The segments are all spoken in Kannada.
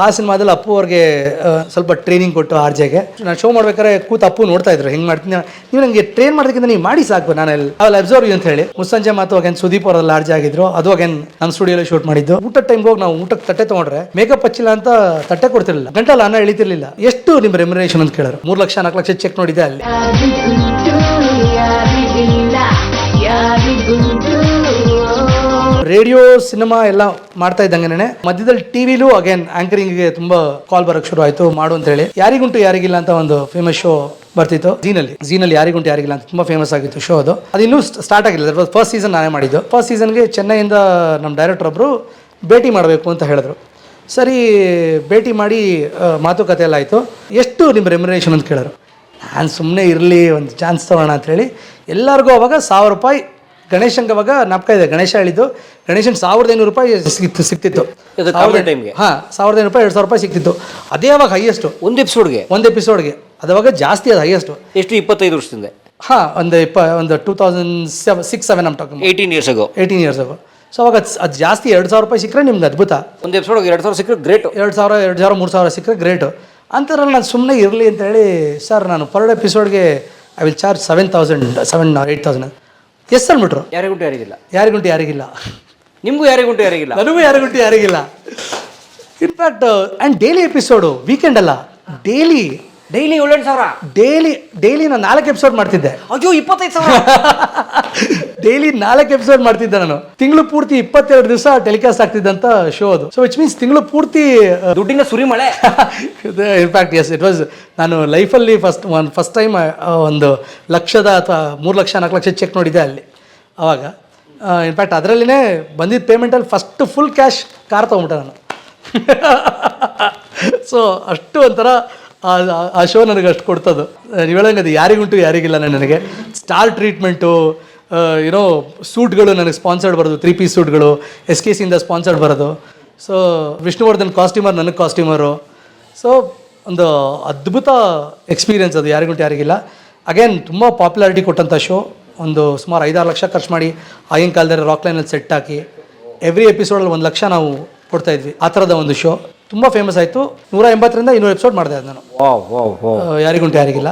ಆ ಸಿನಿಮಾದಲ್ಲಿ ಅಪ್ಪು ಅವ್ರಿಗೆ ಸ್ವಲ್ಪ ಟ್ರೈನಿಂಗ್ ಕೊಟ್ಟು ಆರ್ಜೆಗೆ ನಾನು ಶೋ ಮಾಡ್ಬೇಕಾದ್ರೆ ಕೂತು ಅಪ್ಪು ನೋಡ್ತಾ ಇದ್ರು ಹೆಂಗೆ ಮಾಡ್ತೀನಿ, ನೀವು ನನಗೆ ಟ್ರೈನ್ ಮಾಡೋದಕ್ಕಿಂತ ನೀವು ಮಾಡಿ ಸಾಕು, ನಾನು ಅಲ್ಲಿ ಅಬ್ಸರ್ವ್ ಅಂತ ಹೇಳಿ ಮುಸ್ಸಂಜೆ ಮಾತು ಅಗೇನ್ ಸುದೀಪ್ ಅವರಲ್ಲಿ ಆರ್ಜೆ ಆಗಿದ್ರು, ಅದು ಅಗೇನ್ ನಮ್ಮ ಸ್ಟುಡಿಯೋಲಿ ಶೂಟ್ ಮಾಡಿದ್ದು. ಊಟದ ಟೈಮ್ಗೆ ಹೋಗಿ ನಾವು ಊಟಕ್ಕೆ ತಟ್ಟೆ ತೊಗೊಂಡ್ರೆ ಮೇಕಪ್ ಹಚ್ಚಿಲ್ಲ ಅಂತ ತಟ್ಟೆ ಕೊಡ್ತಿರ್ಲಿಲ್ಲ, ಗಂಟಲ್ಲ ಅನ್ನ ಎಳಿತಿರ್ಲಿಲ್ಲ. ಎಷ್ಟು ನಿಮ್ಮ ರೆಮ್ಯುನರೇಷನ್ ಅಂತ ಕೇಳೋರು. 3 ಲಕ್ಷ 4 ಲಕ್ಷ ಚೆಕ್ ನೋಡಿದೆ ಅಲ್ಲಿ. ರೇಡಿಯೋ ಸಿನಿಮಾ ಎಲ್ಲ ಮಾಡ್ತಾ ಇದ್ದಂಗೆ ಮಧ್ಯದಲ್ಲಿ ಟಿವಿಲೂ ಅಗೇನ್ ಆಂಕರಿಂಗ್ಗೆ ತುಂಬಾ ಕಾಲ್ ಬರೋಕ್ಕೆ ಶುರು ಆಯಿತು ಮಾಡು ಅಂತ ಹೇಳಿ. ಯಾರಿಗುಂಟು ಯಾರಿಗಿಲ್ಲ ಅಂತ ಒಂದು ಫೇಮಸ್ ಶೋ ಬರ್ತಿತ್ತು ಝೀನಲ್ಲಿ ಯಾರಿಗುಂಟು ಯಾರಿಗಿಲ್ಲ ಅಂತ ತುಂಬಾ ಫೇಮಸ್ ಆಗಿತ್ತು ಶೋ. ಅದು ಇನ್ನೂ ಸ್ಟಾರ್ಟ್ ಆಗಿಲ್ಲ, ಫಸ್ಟ್ ಸೀಸನ್ ನಾನೇ ಮಾಡಿದ್ದು. ಫಸ್ಟ್ ಸೀಸನ್ಗೆ ಚೆನ್ನೈಯಿಂದ ನಮ್ಮ ಡೈರೆಕ್ಟರ್ ಒಬ್ಬರು ಭೇಟಿ ಮಾಡಬೇಕು ಅಂತ ಹೇಳಿದ್ರು. ಸರಿ ಭೇಟಿ ಮಾಡಿ ಮಾತುಕತೆ ಎಲ್ಲ ಆಯಿತು. ಎಷ್ಟು ನಿಮ್ಮ ರೆಮ್ಯುನರೇಷನ್ ಅಂತ ಕೇಳೋರು. ನಾನು ಸುಮ್ಮನೆ ಇರಲಿ ಒಂದು ಚಾನ್ಸ್ ತೊಗೋಣ ಅಂಥೇಳಿ ಎಲ್ಲರಿಗೂ ಅವಾಗ 1000 ರೂಪಾಯಿ. ಗಣೇಶಂಗೆ ಅವಾಗ ನಾಪಕ ಇದೆ, ಗಣೇಶ ಹೇಳಿದ್ದು ಗಣೇಶನ್ 1500 ರೂಪಾಯಿ ಸಿಕ್ತಿತ್ತು. ಹಾಂ 1500 ರೂಪಾಯಿ 2000 ರೂಪಾಯಿ ಸಿಕ್ತಿತ್ತು. ಅದೇ ಅವಾಗ ಹೈಯೆಸ್ಟು ಒಂದು ಎಪಿಸೋಡ್ಗೆ. ಅದು ಅವಾಗ ಜಾಸ್ತಿ, ಅದು ಹೈಯೆಸ್ಟು. ಎಷ್ಟು 25 ವರ್ಷದಿಂದ? ಹಾಂ ಒಂದು 2006-7 ನಮ್ಮ ಟಾಕಿಂಗ್ 18 ಇಯರ್ಸ್ ಆಗೋ. ಸೊ ಅವಾಗ ಅದು ಜಾಸ್ತಿ 2000 ರೂಪಾಯಿ ಸಿಕ್ಕರೆ ನಿಮ್ಗೆ ಅದ್ಭುತ. ಒಂದು ಎಪಿಸೋಡ್ಗೆ 2000 ಸಿಕ್ಕರೆ ಗ್ರೇಟು. 2000 3000 ಸಿಕ್ಕರೆ ಗ್ರೇಟು. ಅಂಥದ್ರಲ್ಲಿ ನಾನು ಸುಮ್ಮನೆ ಇರಲಿ ಅಂತೇಳಿ, ಸರ್ ನಾನು ಪರ್ ಎಪಿಸೋಡ್ಗೆ I will charge 7,000 or 8,000. Yes ಅಂದ್ಬಿಟ್ರು. ಯಾರಿಗುಂಟು ಯಾರಿಗಿಲ್ಲ. ನಿಮಗೂ ಯಾರಿಗುಂಟು ಯಾರಿಗಿಲ್ಲ. ನನಗೂ ಯಾರಿಗಿಲ್ಲ. In fact and daily episode, weekend ಅಲ್ಲ, ಡೈಲಿ 7,000. ಡೈಲಿ ನಾನು 4 ಎಪಿಸೋಡ್ ಮಾಡ್ತಿದ್ದೆ. ಅಯ್ಯೋ 25,000. ಡೈಲಿ 4 ಎಪಿಸೋಡ್ ಮಾಡ್ತಿದ್ದೆ ನಾನು. ತಿಂಗಳು ಪೂರ್ತಿ 22 ದಿವಸ ಟೆಲಿಕಾಸ್ಟ್ ಆಗ್ತಿದ್ದಂಥ ಶೋ ಅದು. ಸೊ ವಿಚ್ ಮೀನ್ಸ್ ತಿಂಗಳು ಪೂರ್ತಿ ದುಡ್ಡಿನ ಸುರಿಮಳೆ. ಇನ್ಫ್ಯಾಕ್ಟ್ ಎಸ್, ಇಟ್ ವಾಸ್, ನಾನು ಲೈಫಲ್ಲಿ ಫಸ್ಟ್ ಟೈಮ್ ಒಂದು 1 ಲಕ್ಷದ ಅಥವಾ 3 ಲಕ್ಷ 4 ಲಕ್ಷ ಚೆಕ್ ನೋಡಿದ್ದೆ ಅಲ್ಲಿ ಅವಾಗ. ಇನ್ಫ್ಯಾಕ್ಟ್ ಅದರಲ್ಲಿನೇ ಬಂದಿದ್ದ ಪೇಮೆಂಟಲ್ಲಿ ಫಸ್ಟ್ ಫುಲ್ ಕ್ಯಾಶ್ ಕಾರ್ ತೊಗೊಂಬಿಟ್ಟೆ ನಾನು. ಸೊ ಅಷ್ಟು ಒಂಥರ ಆ ಶೋ ನನಗೆ ಅಷ್ಟು ಕೊಡ್ತದ್ದು. ನೀವು ಹೇಳಂಗೆ ಅದು ಯಾರಿಗುಂಟು ಯಾರಿಗಿಲ್ಲ. ನನಗೆ ಸ್ಟಾರ್ ಟ್ರೀಟ್ಮೆಂಟು, ಏನೋ ಸೂಟ್ಗಳು ನನಗೆ ಸ್ಪಾನ್ಸರ್ಡ್ ಬರೋದು, 3 ಪೀಸ್ ಸೂಟ್ಗಳು SKCಯಿಂದ ಸ್ಪಾನ್ಸರ್ಡ್ ಬರೋದು. ಸೊ ವಿಷ್ಣುವರ್ಧನ್ ಕಾಸ್ಟ್ಯೂಮರ್, ನನಗೆ ಕಾಸ್ಟ್ಯೂಮರು. ಸೊ ಒಂದು ಅದ್ಭುತ ಎಕ್ಸ್ಪೀರಿಯನ್ಸ್ ಅದು ಯಾರಿಗುಂಟು ಯಾರಿಗಿಲ್ಲ. ಅಗೇನ್ ತುಂಬ ಪಾಪ್ಯುಲಾರಿಟಿ ಕೊಟ್ಟಂಥ ಶೋ. ಒಂದು ಸುಮಾರು 5-6 ಲಕ್ಷ ಖರ್ಚು ಮಾಡಿ ಆಗಿನ ಕಾಲದಲ್ಲಿ ರಾಕ್ ಲೈನಲ್ಲಿ ಸೆಟ್ ಹಾಕಿ ಎವ್ರಿ ಎಪಿಸೋಡಲ್ಲಿ 1 ಲಕ್ಷ ನಾವು ಕೊಡ್ತಾಯಿದ್ವಿ. ಆ ಥರದ ಒಂದು ಶೋ ತುಂಬ ಫೇಮಸ್ ಆಯಿತು. 180ರಿಂದ 200 ಎಪಿಸೋಡ್ ಮಾಡಿದೆ ಅದು ನಾನು, ಯಾರಿಗುಂಟು ಯಾರಿಗಿಲ್ಲ.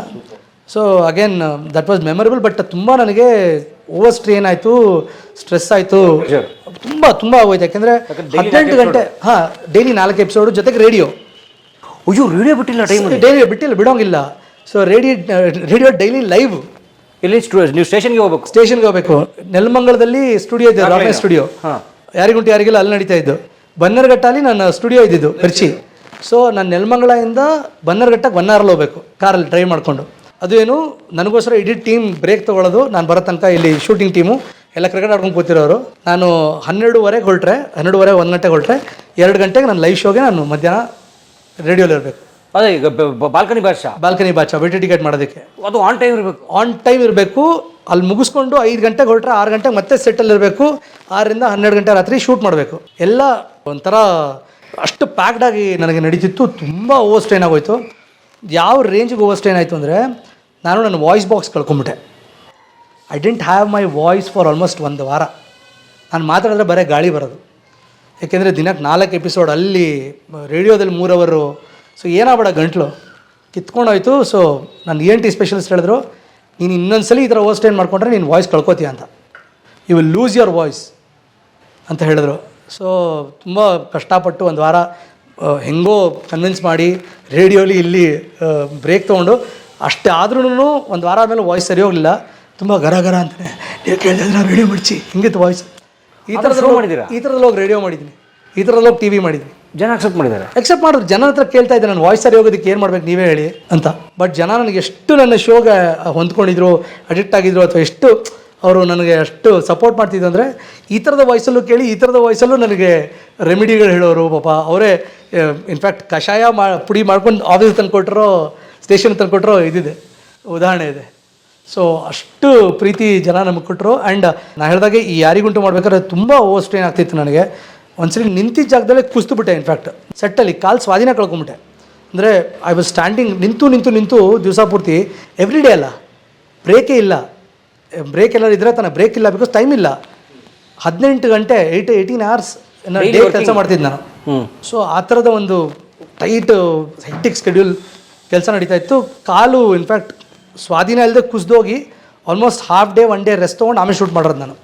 So again that was memorable. But ತುಂಬ ನನಗೆ ಓವರ್ ಸ್ಟ್ರೇನ್ ಆಯಿತು, ಸ್ಟ್ರೆಸ್ ಆಯಿತು, ತುಂಬ ಆಗೋಯ್ತು. ಯಾಕೆಂದರೆ 18 ಗಂಟೆ ಡೈಲಿ 4 ಎಪಿಸೋಡು, ಜೊತೆಗೆ ರೇಡಿಯೋ. ಅಯ್ಯೋ ರೇಡಿಯೋ ಬಿಟ್ಟಿಲ್ಲ, ಬಿಟ್ಟಿಲ್ಲ, ಬಿಡೋಂಗಿಲ್ಲ. So radio daily live. ಇಲ್ಲಿ ನೀವು ಸ್ಟೇಷನ್ಗೆ ಹೋಗಬೇಕು. ನೆಲಮಂಗಲದಲ್ಲಿ ಸ್ಟುಡಿಯೋ ಇದೆ, ರಾಕ್ ಸ್ಟುಡಿಯೋ. ಯಾರಿಗುಂಟು ಯಾರಿಗಿಲ್ಲ ಅಲ್ಲಿ ನಡೀತಾ ಇದ್ದು. ಬನ್ನರ್ಘಟ್ಟಲ್ಲಿ ನನ್ನ ಸ್ಟುಡಿಯೋ ಇದ್ದಿದ್ದು ಖರ್ಚಿ. ಸೊ ನಾನು ನೆಲಮಂಗಲದಿಂದ ಬನ್ನರ್ಘಟ್ಟಕ್ಕೆ 1 ಅವರಲ್ಲಿ ಹೋಗಬೇಕು ಕಾರಲ್ಲಿ ಡ್ರೈವ್ ಮಾಡಿಕೊಂಡು. ಅದು ಏನು ನನಗೋಸ್ಕರ ಇಡೀ ಟೀಮ್ ಬ್ರೇಕ್ ತೊಗೊಳ್ಳೋದು. ನಾನು ಬರೋ ತನಕ ಇಲ್ಲಿ ಶೂಟಿಂಗ್ ಟೀಮು ಎಲ್ಲ ಕ್ರಿಕೆಟ್ ಆಡ್ಕೊಂಡು ಕೂತಿರೋರು. ನಾನು 12:30 ಹೊರಟ್ರೆ, 12:30 1 ಗಂಟೆಗೆ ಹೊರಟ್ರೆ, 2 ಗಂಟೆಗೆ ನನ್ನ ಲೈವ್ ಶೋಗೆ ನಾನು ಮಧ್ಯಾಹ್ನ ರೇಡಿಯೋಲಿ ಇರಬೇಕು. ಅದೇ ಈಗ ಬಾಲ್ಕನಿ ಬಾದ್ಶಾ ಬಿಟಿ ಟಿಕೆಟ್ ಮಾಡೋದಕ್ಕೆ. ಅದು ಆನ್ ಟೈಮ್ ಇರಬೇಕು. ಅಲ್ಲಿ ಮುಗಿಸ್ಕೊಂಡು 5 ಗಂಟೆಗೆ ಹೊರಟ್ರೆ 6 ಗಂಟೆಗೆ ಮತ್ತೆ ಸೆಟ್ಟಲ್ಲಿ ಇರಬೇಕು. 6ರಿಂದ 12 ಗಂಟೆ ರಾತ್ರಿ ಶೂಟ್ ಮಾಡಬೇಕು. ಎಲ್ಲ ಒಂಥರ ಅಷ್ಟು ಪ್ಯಾಕ್ಡಾಗಿ ನನಗೆ ನಡೀತಿತ್ತು. ತುಂಬ ಓವರ್ ಸ್ಟ್ರೈನ್ ಆಗೋಯ್ತು. ಯಾವ ರೇಂಜಿಗೆ ಓವರ್ ಸ್ಟ್ರೈನ್ ಆಯಿತು ಅಂದರೆ, ನಾನು ನನ್ನ ವಾಯ್ಸ್ ಬಾಕ್ಸ್ ಕಳ್ಕೊಂಬಿಟ್ಟೆ. I didn't have my voice for almost 1 ವಾರ. ನಾನು ಮಾತಾಡಿದ್ರೆ ಬರೀ ಗಾಳಿ ಬರೋದು. ಏಕೆಂದರೆ ದಿನಕ್ಕೆ 4 ಎಪಿಸೋಡ್, ಅಲ್ಲಿ ರೇಡಿಯೋದಲ್ಲಿ 3 ಅವರು. ಸೊ ಏನಾಗಬೇಡ ಗಂಟ್ಲು ಕಿತ್ಕೊಂಡೋಯ್ತು. ಸೊ ನಾನು ENT ಸ್ಪೆಷಲಿಸ್ಟ್ ಹೇಳಿದ್ರು, ನೀನು ಇನ್ನೊಂದ್ಸಲಿ ಈ ಥರ ಓವರ್ ಸ್ಟ್ರೈನ್ ಮಾಡ್ಕೊಂಡ್ರೆ ನೀನು ವಾಯ್ಸ್ ಕಳ್ಕೊತೀಯ ಅಂತ, you will lose your voice ಅಂತ ಹೇಳಿದ್ರು. ಸೊ ತುಂಬ ಕಷ್ಟಪಟ್ಟು 1 ವಾರ ಹೆಂಗೋ ಕನ್ವಿನ್ಸ್ ಮಾಡಿ ರೇಡಿಯೋಲಿ ಇಲ್ಲಿ ಬ್ರೇಕ್ ತೊಗೊಂಡು, ಅಷ್ಟೇ ಆದ್ರೂ 1 ವಾರ ಆದಮೇಲೆ ವಾಯ್ಸ್ ಸರಿ ಹೋಗಲಿಲ್ಲ. ತುಂಬ ಗರ ಅಂತಾನೆ ನೀವು ಕೇಳಿದ್ರೆ ನಾವು ರೇಡಿಯೋ ಮಾಡಿಸಿ ಹಿಂಗಿತ್ತು ವಾಯ್ಸ್. ಈ ಥರದಲ್ಲಿ ಹೋಗಿ ರೇಡಿಯೋ ಮಾಡಿದ್ದೀನಿ, ಈ ಥರದಲ್ಲಿ ಹೋಗಿ TV ಮಾಡಿದ್ದೀನಿ. ಜನ ಅಕ್ಸೆಪ್ಟ್ ಮಾಡಿದ್ರು. ಜನ ಹತ್ರ ಕೇಳ್ತಾ ಇದ್ದೆ, ನನ್ನ ವಾಯ್ಸ್ ಸರಿ ಹೋಗೋದಕ್ಕೆ ಏನು ಮಾಡ್ಬೇಕು ನೀವೇ ಹೇಳಿ ಅಂತ. ಬಟ್ ಜನ ನನಗೆ ಎಷ್ಟು ನನ್ನ ಶೋಗೆ ಹೊಂದ್ಕೊಂಡಿದ್ರು, ಅಡಿಕ್ಟ್ ಆಗಿದ್ರು, ಅಥವಾ ಎಷ್ಟು ಅವರು ನನಗೆ ಅಷ್ಟು ಸಪೋರ್ಟ್ ಮಾಡ್ತಿದ್ರು ಅಂದರೆ, ಈ ಥರದ ವಾಯ್ಸಲ್ಲೂ ಕೇಳಿ, ಈ ಥರದ ವಾಯ್ಸಲ್ಲೂ ನನಗೆ ರೆಮಿಡಿಗಳು ಹೇಳೋರು. ಪಾಪ ಅವರೇ ಇನ್ಫ್ಯಾಕ್ಟ್ ಕಷಾಯ ಪುಡಿ ಮಾಡ್ಕೊಂಡು ಆಫೀಸ್ ತಂದುಕೊಟ್ರೋ, ಸ್ಟೇಷನ್ ತಂದುಕೊಟ್ರೋ ಇದಿದೆ, ಉದಾಹರಣೆ ಇದೆ. ಸೊ ಅಷ್ಟು ಪ್ರೀತಿ ಜನ ನಮಗೆ ಕೊಟ್ಟರು. ಆ್ಯಂಡ್ ನಾನು ಹೇಳಿದಾಗೆ ಈ ಯಾರಿಗುಂಟು ಮಾಡ್ಬೇಕಾದ್ರೆ ತುಂಬ ಓವರ್ ಸ್ಟ್ರೈನ್ ಆಗ್ತಿತ್ತು ನನಗೆ. ಒಂದ್ಸಲಿ ನಿಂತಿದ್ದ ಜಾಗದಲ್ಲೇ ಕುಸ್ದುಬಿಟ್ಟೆ. ಇನ್ಫ್ಯಾಕ್ಟ್ ಸೆಟ್ಟಲ್ಲಿ ಕಾಲು ಸ್ವಾಧೀನ ಕಳ್ಕೊಂಬಿಟ್ಟೆ. ಅಂದರೆ ಐ ವಾಸ್ ಸ್ಟ್ಯಾಂಡಿಂಗ್, ನಿಂತು ದಿವಸ ಪೂರ್ತಿ, ಎವ್ರಿ ಡೇ ಅಲ್ಲ, ಬ್ರೇಕೇ ಇಲ್ಲ. ಬ್ರೇಕ್ ಎಲ್ಲರೂ ಇದ್ದರೆ ತಾನೇ, ಬ್ರೇಕ್ ಇಲ್ಲ, ಬಿಕಾಸ್ ಟೈಮ್ ಇಲ್ಲ. 18 ಗಂಟೆ 18 hours ಡೇ ಕೆಲಸ ಮಾಡ್ತಿದ್ದೆ ನಾನು. ಸೊ ಆ ಥರದ ಒಂದು ಟೈಟ್ ಹೆಕ್ಟಿಕ್ ಸ್ಕೆಡ್ಯೂಲ್ ಕೆಲಸ ನಡೀತಾ ಇತ್ತು. ಕಾಲು ಇನ್ಫ್ಯಾಕ್ಟ್ ಸ್ವಾಧೀನ ಇಲ್ಲದೆ ಕುಸಿದೋಗಿ almost half day 1 day rest ತೊಗೊಂಡು ಆಮೇಲೆ ಶೂಟ್ ಮಾಡೋದು ನಾನು,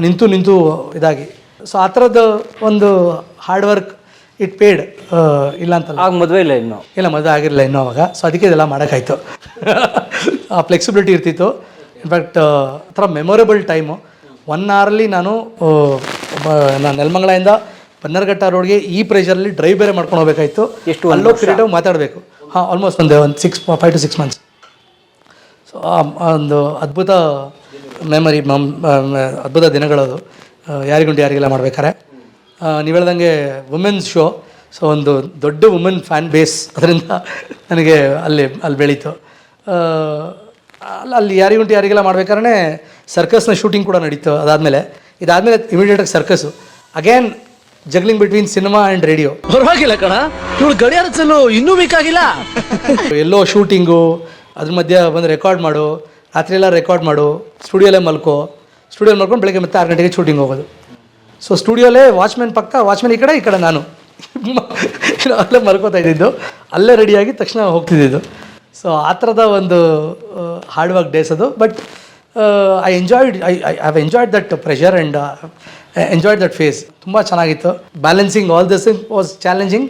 ನಿಂತು ಇದಾಗಿ. ಸೊ ಆ ಥರದ್ದು ಒಂದು ಹಾರ್ಡ್ ವರ್ಕ್ ಇಟ್ ಪೇಡ್ ಇಲ್ಲ ಅಂತಲ್ಲ. ಆಗ ಮದುವೆ ಇಲ್ಲ ಇನ್ನು? ಇಲ್ಲ, ಮದುವೆ ಆಗಿರಲಿಲ್ಲ ಇನ್ನೂ ಅವಾಗ. ಸೊ ಅದಕ್ಕೆ ಇದೆಲ್ಲ ಮಾಡೋಕ್ಕಾಯ್ತು. ಆ ಫ್ಲೆಕ್ಸಿಬಿಲಿಟಿ ಇರ್ತಿತ್ತು. ಇನ್ಫ್ಯಾಕ್ಟ್ ಥರ ಮೆಮೊರೇಬಲ್ ಟೈಮು. 1 ಅವರಲ್ಲಿ ನಾನು ನೆಲಮಂಗಲದಿಂದ ಬನ್ನರ್ಘಟ್ಟ ರೋಡ್ಗೆ ಈ ಪ್ರೆಷರಲ್ಲಿ ಡ್ರೈವ್ ಬೇರೆ ಮಾಡ್ಕೊಂಡು ಹೋಗ್ಬೇಕಾಯ್ತು. ಎಷ್ಟು ಅಲ್ಲೋ ಪೀರಿಯಡ್ ಮಾತಾಡಬೇಕು. ಹಾಂ, ಆಲ್ಮೋಸ್ಟ್ ಒಂದು 5 to 6 months. ಸೊ ಒಂದು ಅದ್ಭುತ ಮೆಮರಿ, ಅದ್ಭುತ ದಿನಗಳದು. ಯಾರಿಗುಂಟು ಯಾರಿಗೆಲ್ಲ ಮಾಡ್ಬೇಕಾರೆ ನೀವು ಹೇಳ್ದಂಗೆ ವುಮೆನ್ಸ್ ಶೋ. ಸೊ ಒಂದು ದೊಡ್ಡ ವುಮೆನ್ ಫ್ಯಾನ್ ಬೇಸ್ ಅದರಿಂದ ನನಗೆ ಅಲ್ಲಿ ಬೆಳೀತು. ಅಲ್ಲಿ ಯಾರಿಗುಂಟು ಯಾರಿಗೆಲ್ಲ ಮಾಡ್ಬೇಕಾದ್ರೆ ಸರ್ಕಸ್ನ ಶೂಟಿಂಗ್ ಕೂಡ ನಡೀತು. ಇದಾದಮೇಲೆ ಇಮಿಡಿಯೇಟಾಗಿ circus. Again juggling between cinema and radio. ಪರವಾಗಿಲ್ಲ ಕಣ, ಇವಳು ಗಡಿಯಾರಸಲು ಇನ್ನೂ ಬೇಕಾಗಿಲ್ಲ. ಎಲ್ಲೋ ಶೂಟಿಂಗು, ಅದ್ರ ಮಧ್ಯೆ ಬಂದು ರೆಕಾರ್ಡ್ ಮಾಡು, ರಾತ್ರಿ ಎಲ್ಲ ರೆಕಾರ್ಡ್ ಮಾಡು, ಸ್ಟುಡಿಯೋಲ್ಲೇ ಸ್ಟುಡಿಯೋಲ್ಲಿ ಮಲ್ಕೊಂಡು ಬೆಳಗ್ಗೆ ಮತ್ತೆ 6 ಗಂಟೆಗೆ ಶೂಟಿಂಗ್ ಹೋಗೋದು. ಸೊ ಸ್ಟುಡಿಯೋಲೇ ವಾಚ್ಮೆನ್ ವಾಚ್ಮೆನ್ ಈ ಕಡೆ ನಾನು ಅಲ್ಲೇ ಮಲ್ಕೋತಾ ಇದ್ದಿದ್ದು, ಅಲ್ಲೇ ರೆಡಿಯಾಗಿ ತಕ್ಷಣ ಹೋಗ್ತಿದ್ದಿದ್ದು. ಸೊ ಆ ಥರದ ಒಂದು ಹಾರ್ಡ್ ವರ್ಕ್ ಡೇಸ್ ಅದು. But I have enjoyed that pressure and enjoyed that face. ತುಂಬ ಚೆನ್ನಾಗಿತ್ತು. Balancing all this was challenging.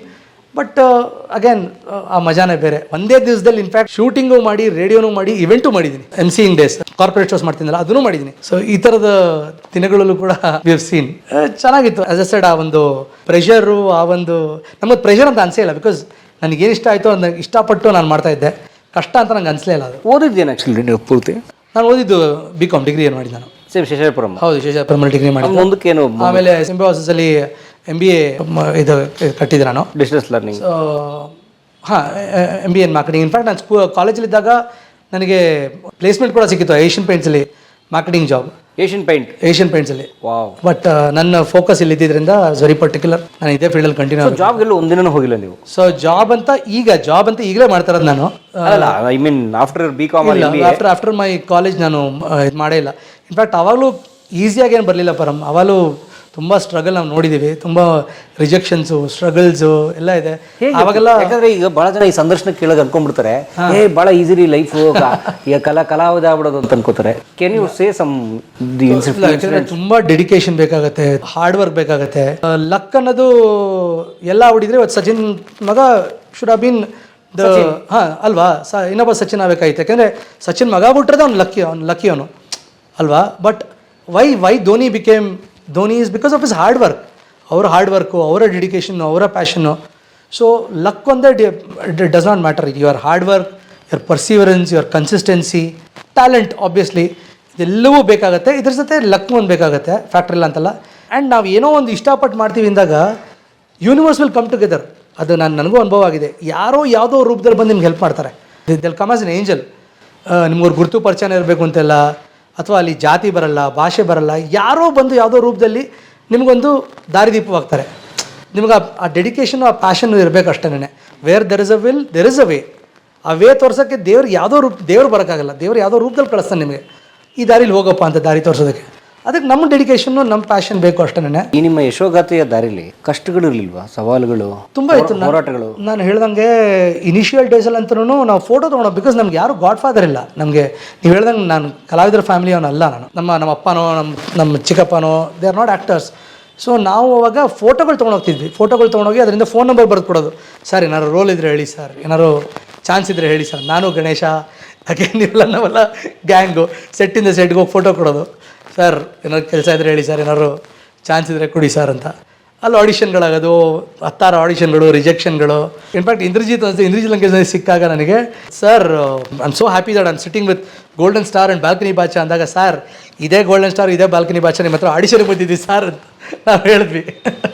But again ಆ ಮಜಾನೇ ಬೇರೆ. ಒಂದೇ ದಿವಸದಲ್ಲಿ ಇನ್ಫ್ಯಾಕ್ಟ್ ಶೂಟಿಂಗು ಮಾಡಿ, ರೇಡಿಯೋನೂ ಮಾಡಿ, ಇವೆಂಟು ಮಾಡಿದ್ದೀನಿ. MCing ಡೇಸ್, ಕಾರ್ಪೊರೇಟ್ ಶೋಸ್ ಮಾಡ್ತೀನಲ್ಲ ಅದನ್ನು ಮಾಡಿದ್ದೀನಿ. ಸೊ ಈ ಥರದ ದಿನಗಳಲ್ಲೂ ಕೂಡ ವಿ ಹ್ಯಾವ್ ಸೀನ್. ಚೆನ್ನಾಗಿತ್ತು. ಆಸ್ ಅ ಸೈಡ್ ಆ ಒಂದು ಪ್ರೆಷರು, ಆ ಒಂದು ನಮಗೆ ಪ್ರೆಷರ್ ಅಂತ ಅನಿಸೇ ಇಲ್ಲ. ಬಿಕಾಸ್ ನನಗೇನು ಇಷ್ಟ ಆಯಿತು ಅದನ್ನ ಇಷ್ಟಪಟ್ಟು ನಾನು ಮಾಡ್ತಾಯಿದ್ದೆ. ಕಷ್ಟ ಅಂತ ನಂಗೆ ಅನಿಸಲೇ ಇಲ್ಲ. ಅದು ಓದಿದ್ದೇನೆ ಆ್ಯಕ್ಚುಲಿ ನೀವು ಪೂರ್ತಿ? ನಾನು ಓದಿದ್ದು BCom ಡಿಗ್ರಿ ಏನು ಮಾಡಿದ್ದು ನಾನು. ಸೇಮ್ ಶೇಷಾಪುರಂ? ಹೌದು, ಶೇಷಾಪುರಮಲ್ಲಿ ಡಿಗ್ರಿ ಮಾಡಿ ಮುಂದಕ್ಕೇನು ಆಮೇಲೆ ಸಿಂಬಿಯೋಸಿಸಲ್ಲಿ MBA ಇದು ಕಟ್ಟಿದ್ದೆ ನಾನು, ಡಿಸ್ಟೆನ್ಸ್ ಲರ್ನಿಂಗ್. ಸೊ ಹಾಂ, MBA ಇನ್ ಮಾರ್ಕೆಟಿಂಗ್. ಇನ್ಫ್ಯಾಕ್ಟ್ ನಾನು ಕಾಲೇಜಲ್ಲಿದ್ದಾಗ ನನಗೆ ಪ್ಲೇಸ್ಮೆಂಟ್ ಕೂಡ ಸಿಕ್ಕಿತ್ತು ಏಷ್ಯನ್ ಪೇಂಟ್ಸಲ್ಲಿ, ಮಾರ್ಕೆಟಿಂಗ್ ಜಾಬ್. ಏಷ್ಯನ್ ಪೇಂಟ್ಸಲ್ಲಿ. ವಾವ್. ಬಟ್ ನನ್ನ ಫೋಕಸ್ ಇಲ್ಲಿ ಇದ್ದಿದ್ದರಿಂದ ವೆರಿ ಪರ್ಟಿಕ್ಯುಲರ್. ನಾನು ಇದೇ ಫೀಲ್ಡಲ್ಲಿ ಕಂಟಿನ್ಯೂ ಆಗಿ. ಜಾಬ್ಗೆಲ್ಲ ಒಂದಿನೂ ಹೋಗಿಲ್ಲ ನೀವು? ಸೊ ಜಾಬ್ ಅಂತ ಈಗಲೇ ಮಾಡ್ತಾ ಇರೋದು ನಾನು. I mean after BCom after my college ನಾನು ಇದು ಮಾಡೇ ಇಲ್ಲ. ಇನ್ಫ್ಯಾಕ್ಟ್ ಅವಾಗಲೂ ಈಸಿಯಾಗಿ ಏನು ಬರಲಿಲ್ಲ ಪರಮ್. ಅವಾಗಲೂ ತುಂಬ ಸ್ಟ್ರಗಲ್ ನಾವು ನೋಡಿದ್ದೀವಿ. ತುಂಬ ರಿಜೆಕ್ಷನ್ಸು, ಸ್ಟ್ರಗಲ್ಸು ಎಲ್ಲ ಇದೆ ಅವಾಗೆಲ್ಲ. ಯಾಕಂದ್ರೆ ಈಗ ಭಾಳ ಜನ ಈ ಸಂದರ್ಶನ ಕೇಳೋದು ಅನ್ಕೊಂಡ್ಬಿಡ್ತಾರೆ, ಭಾಳ ಈಸಿಲಿ ಲೈಫು, ಈಗ ಕಲಾವಿದ ಆಗ್ಬಿಡೋದು ಅಂತ ಅನ್ಕೋತಾರೆ. ಕ್ಯಾನ್ ಯು ಸೇ ಸಮ್ ತುಂಬ ಡೆಡಿಕೇಶನ್ ಬೇಕಾಗತ್ತೆ, ಹಾರ್ಡ್ ವರ್ಕ್ ಬೇಕಾಗತ್ತೆ. ಲಕ್ ಅನ್ನೋದು ಎಲ್ಲ ಹೊಡಿದ್ರೆ ಇವತ್ತು ಸಚಿನ್ ಮಗ ಶುಡ್ ಹ್ಯಾವ್ ಬೀನ್ ಅಲ್ವಾ, ಇನ್ನೊಬ್ಬ ಸಚಿನ್ ಆಗಬೇಕಾಗಿತ್ತು. ಯಾಕೆಂದರೆ ಸಚಿನ್ ಮಗ ಬಿಟ್ರೆ ಅವ್ನು ಲಕ್ಕಿ ಅವನು ಅಲ್ವಾ. But why Dhoni is because of his hard work. ಅವರ ಹಾರ್ಡ್ ವರ್ಕು, ಅವರ ಡೆಡಿಕೇಶನ್ನು, ಅವರ ಪ್ಯಾಷನ್ನು. ಸೊ ಲಕ್ ಒಂದೇ does not matter. Your hard work, your perseverance, your consistency, talent obviously ಇದೆಲ್ಲವೂ ಬೇಕಾಗುತ್ತೆ. ಇದ್ರ ಜೊತೆ ಲಕ್ ಒಂದು ಬೇಕಾಗುತ್ತೆ, ಫ್ಯಾಕ್ಟ್ರಿ ಇಲ್ಲ ಅಂತಲ್ಲ. ಆ್ಯಂಡ್ ನಾವು ಏನೋ ಒಂದು ಇಷ್ಟಪಟ್ಟು ಮಾಡ್ತೀವಿ ಅಂದಾಗ ಯೂನಿವರ್ಸ್ ವಿಲ್ ಕಮ್ ಟುಗೆದರ್. ಅದು ನನಗೂ ಅನುಭವ ಆಗಿದೆ. ಯಾರೋ ಯಾವುದೋ ರೂಪದಲ್ಲಿ ಬಂದು ನಿಮ್ಗೆ ಹೆಲ್ಪ್ ಮಾಡ್ತಾರೆ. ದಿಲ್ ಕಮ್ ಆಸ್ ಎನ್ ಏಂಜಲ್. ನಿಮ್ಗೊಂದು ಗುರುತು ಪರಿಚಯ ಇರಬೇಕು ಅಂತೆಲ್ಲ, ಅಥವಾ ಅಲ್ಲಿ ಜಾತಿ ಬರಲ್ಲ, ಭಾಷೆ ಬರಲ್ಲ, ಯಾರೋ ಬಂದು ಯಾವುದೋ ರೂಪದಲ್ಲಿ ನಿಮಗೊಂದು ದಾರಿದೀಪವಾಗ್ತಾರೆ. ನಿಮ್ಗೆ ಆ ಡೆಡಿಕೇಶನು, ಆ ಪ್ಯಾಷನ್ನು ಇರಬೇಕು ಅಷ್ಟೇ. Where there is a will there is a way. ಆ ವೇ ತೋರ್ಸೋಕ್ಕೆ ದೇವ್ರು ಬರೋಕ್ಕಾಗಲ್ಲ. ದೇವ್ರು ಯಾವುದೋ ರೂಪದಲ್ಲಿ ಕಳಿಸ್ತಾನೆ ನಿಮಗೆ, ಈ ದಾರಿಲಿ ಹೋಗಪ್ಪ ಅಂತ ದಾರಿ ತೋರಿಸೋದಕ್ಕೆ. ಅದಕ್ಕೆ ನಮ್ಮ ಡೆಡಿಕೇಶನ್ನು, ನಮ್ಮ ಪ್ಯಾಷನ್ ಬೇಕು ಅಷ್ಟೇ. ಈ ನಿಮ್ಮ ಯಶೋಗಾಥೆಯ ದಾರಿಲಿ ಕಷ್ಟಗಳು ಇರಲಿಲ್ವಾ? ಸವಾಲುಗಳು ತುಂಬ ಇತ್ತು, ಹೋರಾಟಗಳು. ನಾನು ಹೇಳ್ದಂಗೆ ಇನಿಷಿಯಲ್ ಡೇಸಲ್ಲಿ ಅಂತೂ ನಾವು ಫೋಟೋ ತೊಗೊಳೋ, ಬಿಕಾಸ್ ನಮ್ಗೆ ಯಾರು ಗಾಡ್ ಫಾದರ್ ಇಲ್ಲ. ನಮಗೆ ನೀವು ಹೇಳ್ದಂಗೆ ನಾನು ಕಲಾವಿದರ ಫ್ಯಾಮಿಲಿ ಅವನಲ್ಲ. ನಾನು ನಮ್ಮ ಅಪ್ಪನೋ ನಮ್ಮ ಚಿಕ್ಕಪ್ಪನೋ they are not actors. So ನಾವು ಅವಾಗ ಫೋಟೋಗಳು ತೊಗೊಂಡೋಗ್ತಿದ್ವಿ. ಫೋಟೋಗಳು ತೊಗೊಂಡೋಗಿ ಅದರಿಂದ ಫೋನ್ ನಂಬರ್ ಬರೆದು ಕೊಡೋದು. ಸರ್ ಏನಾದ್ರು ರೋಲ್ ಇದ್ದರೆ ಹೇಳಿ ಸರ್, ಏನಾದ್ರು ಚಾನ್ಸ್ ಇದ್ದರೆ ಹೇಳಿ ಸರ್. ನಾನು ಗಣೇಶ ಹಾಗೆ ನೀವೆಲ್ಲ ನಾವೆಲ್ಲ ಗ್ಯಾಂಗು ಸೆಟ್ಟಿಂದ ಸೆಟ್ಗೆ ಹೋಗಿ ಫೋಟೋ ಕೊಡೋದು. ಸರ್ ಏನಾದ್ರು ಕೆಲಸ ಇದ್ದರೆ ಹೇಳಿ ಸರ್, ಏನಾದ್ರು ಚಾನ್ಸ್ ಇದ್ದರೆ ಕೊಡಿ ಸರ್ ಅಂತ. ಅಲ್ಲಿ ಆಡಿಷನ್ಗಳಾಗೋದು, 10 ಆಡಿಷನ್ಗಳು, ರಿಜೆಕ್ಷನ್ಗಳು. ಇನ್ಫ್ಯಾಕ್ಟ್ ಇಂದ್ರಜಿತ್ ಲಂಕೇಶ್ ಸಿಕ್ಕಾಗ ನನಗೆ, sir I am so happy that I am sitting with golden star and balcony ಬಾಚಾ ಅಂದಾಗ, ಸರ್ ಇದೇ ಗೋಲ್ಡನ್ ಸ್ಟಾರ್, ಇದೇ ಬಾಲ್ಕನಿ ಬಾಚಾ ನಿಮ್ಮ ಹತ್ರ ಆಡಿಷನ್ಗೆ ಬಂದಿದ್ವಿ ಸರ್ ಅಂತ ನಾವು ಹೇಳಿದ್ವಿ.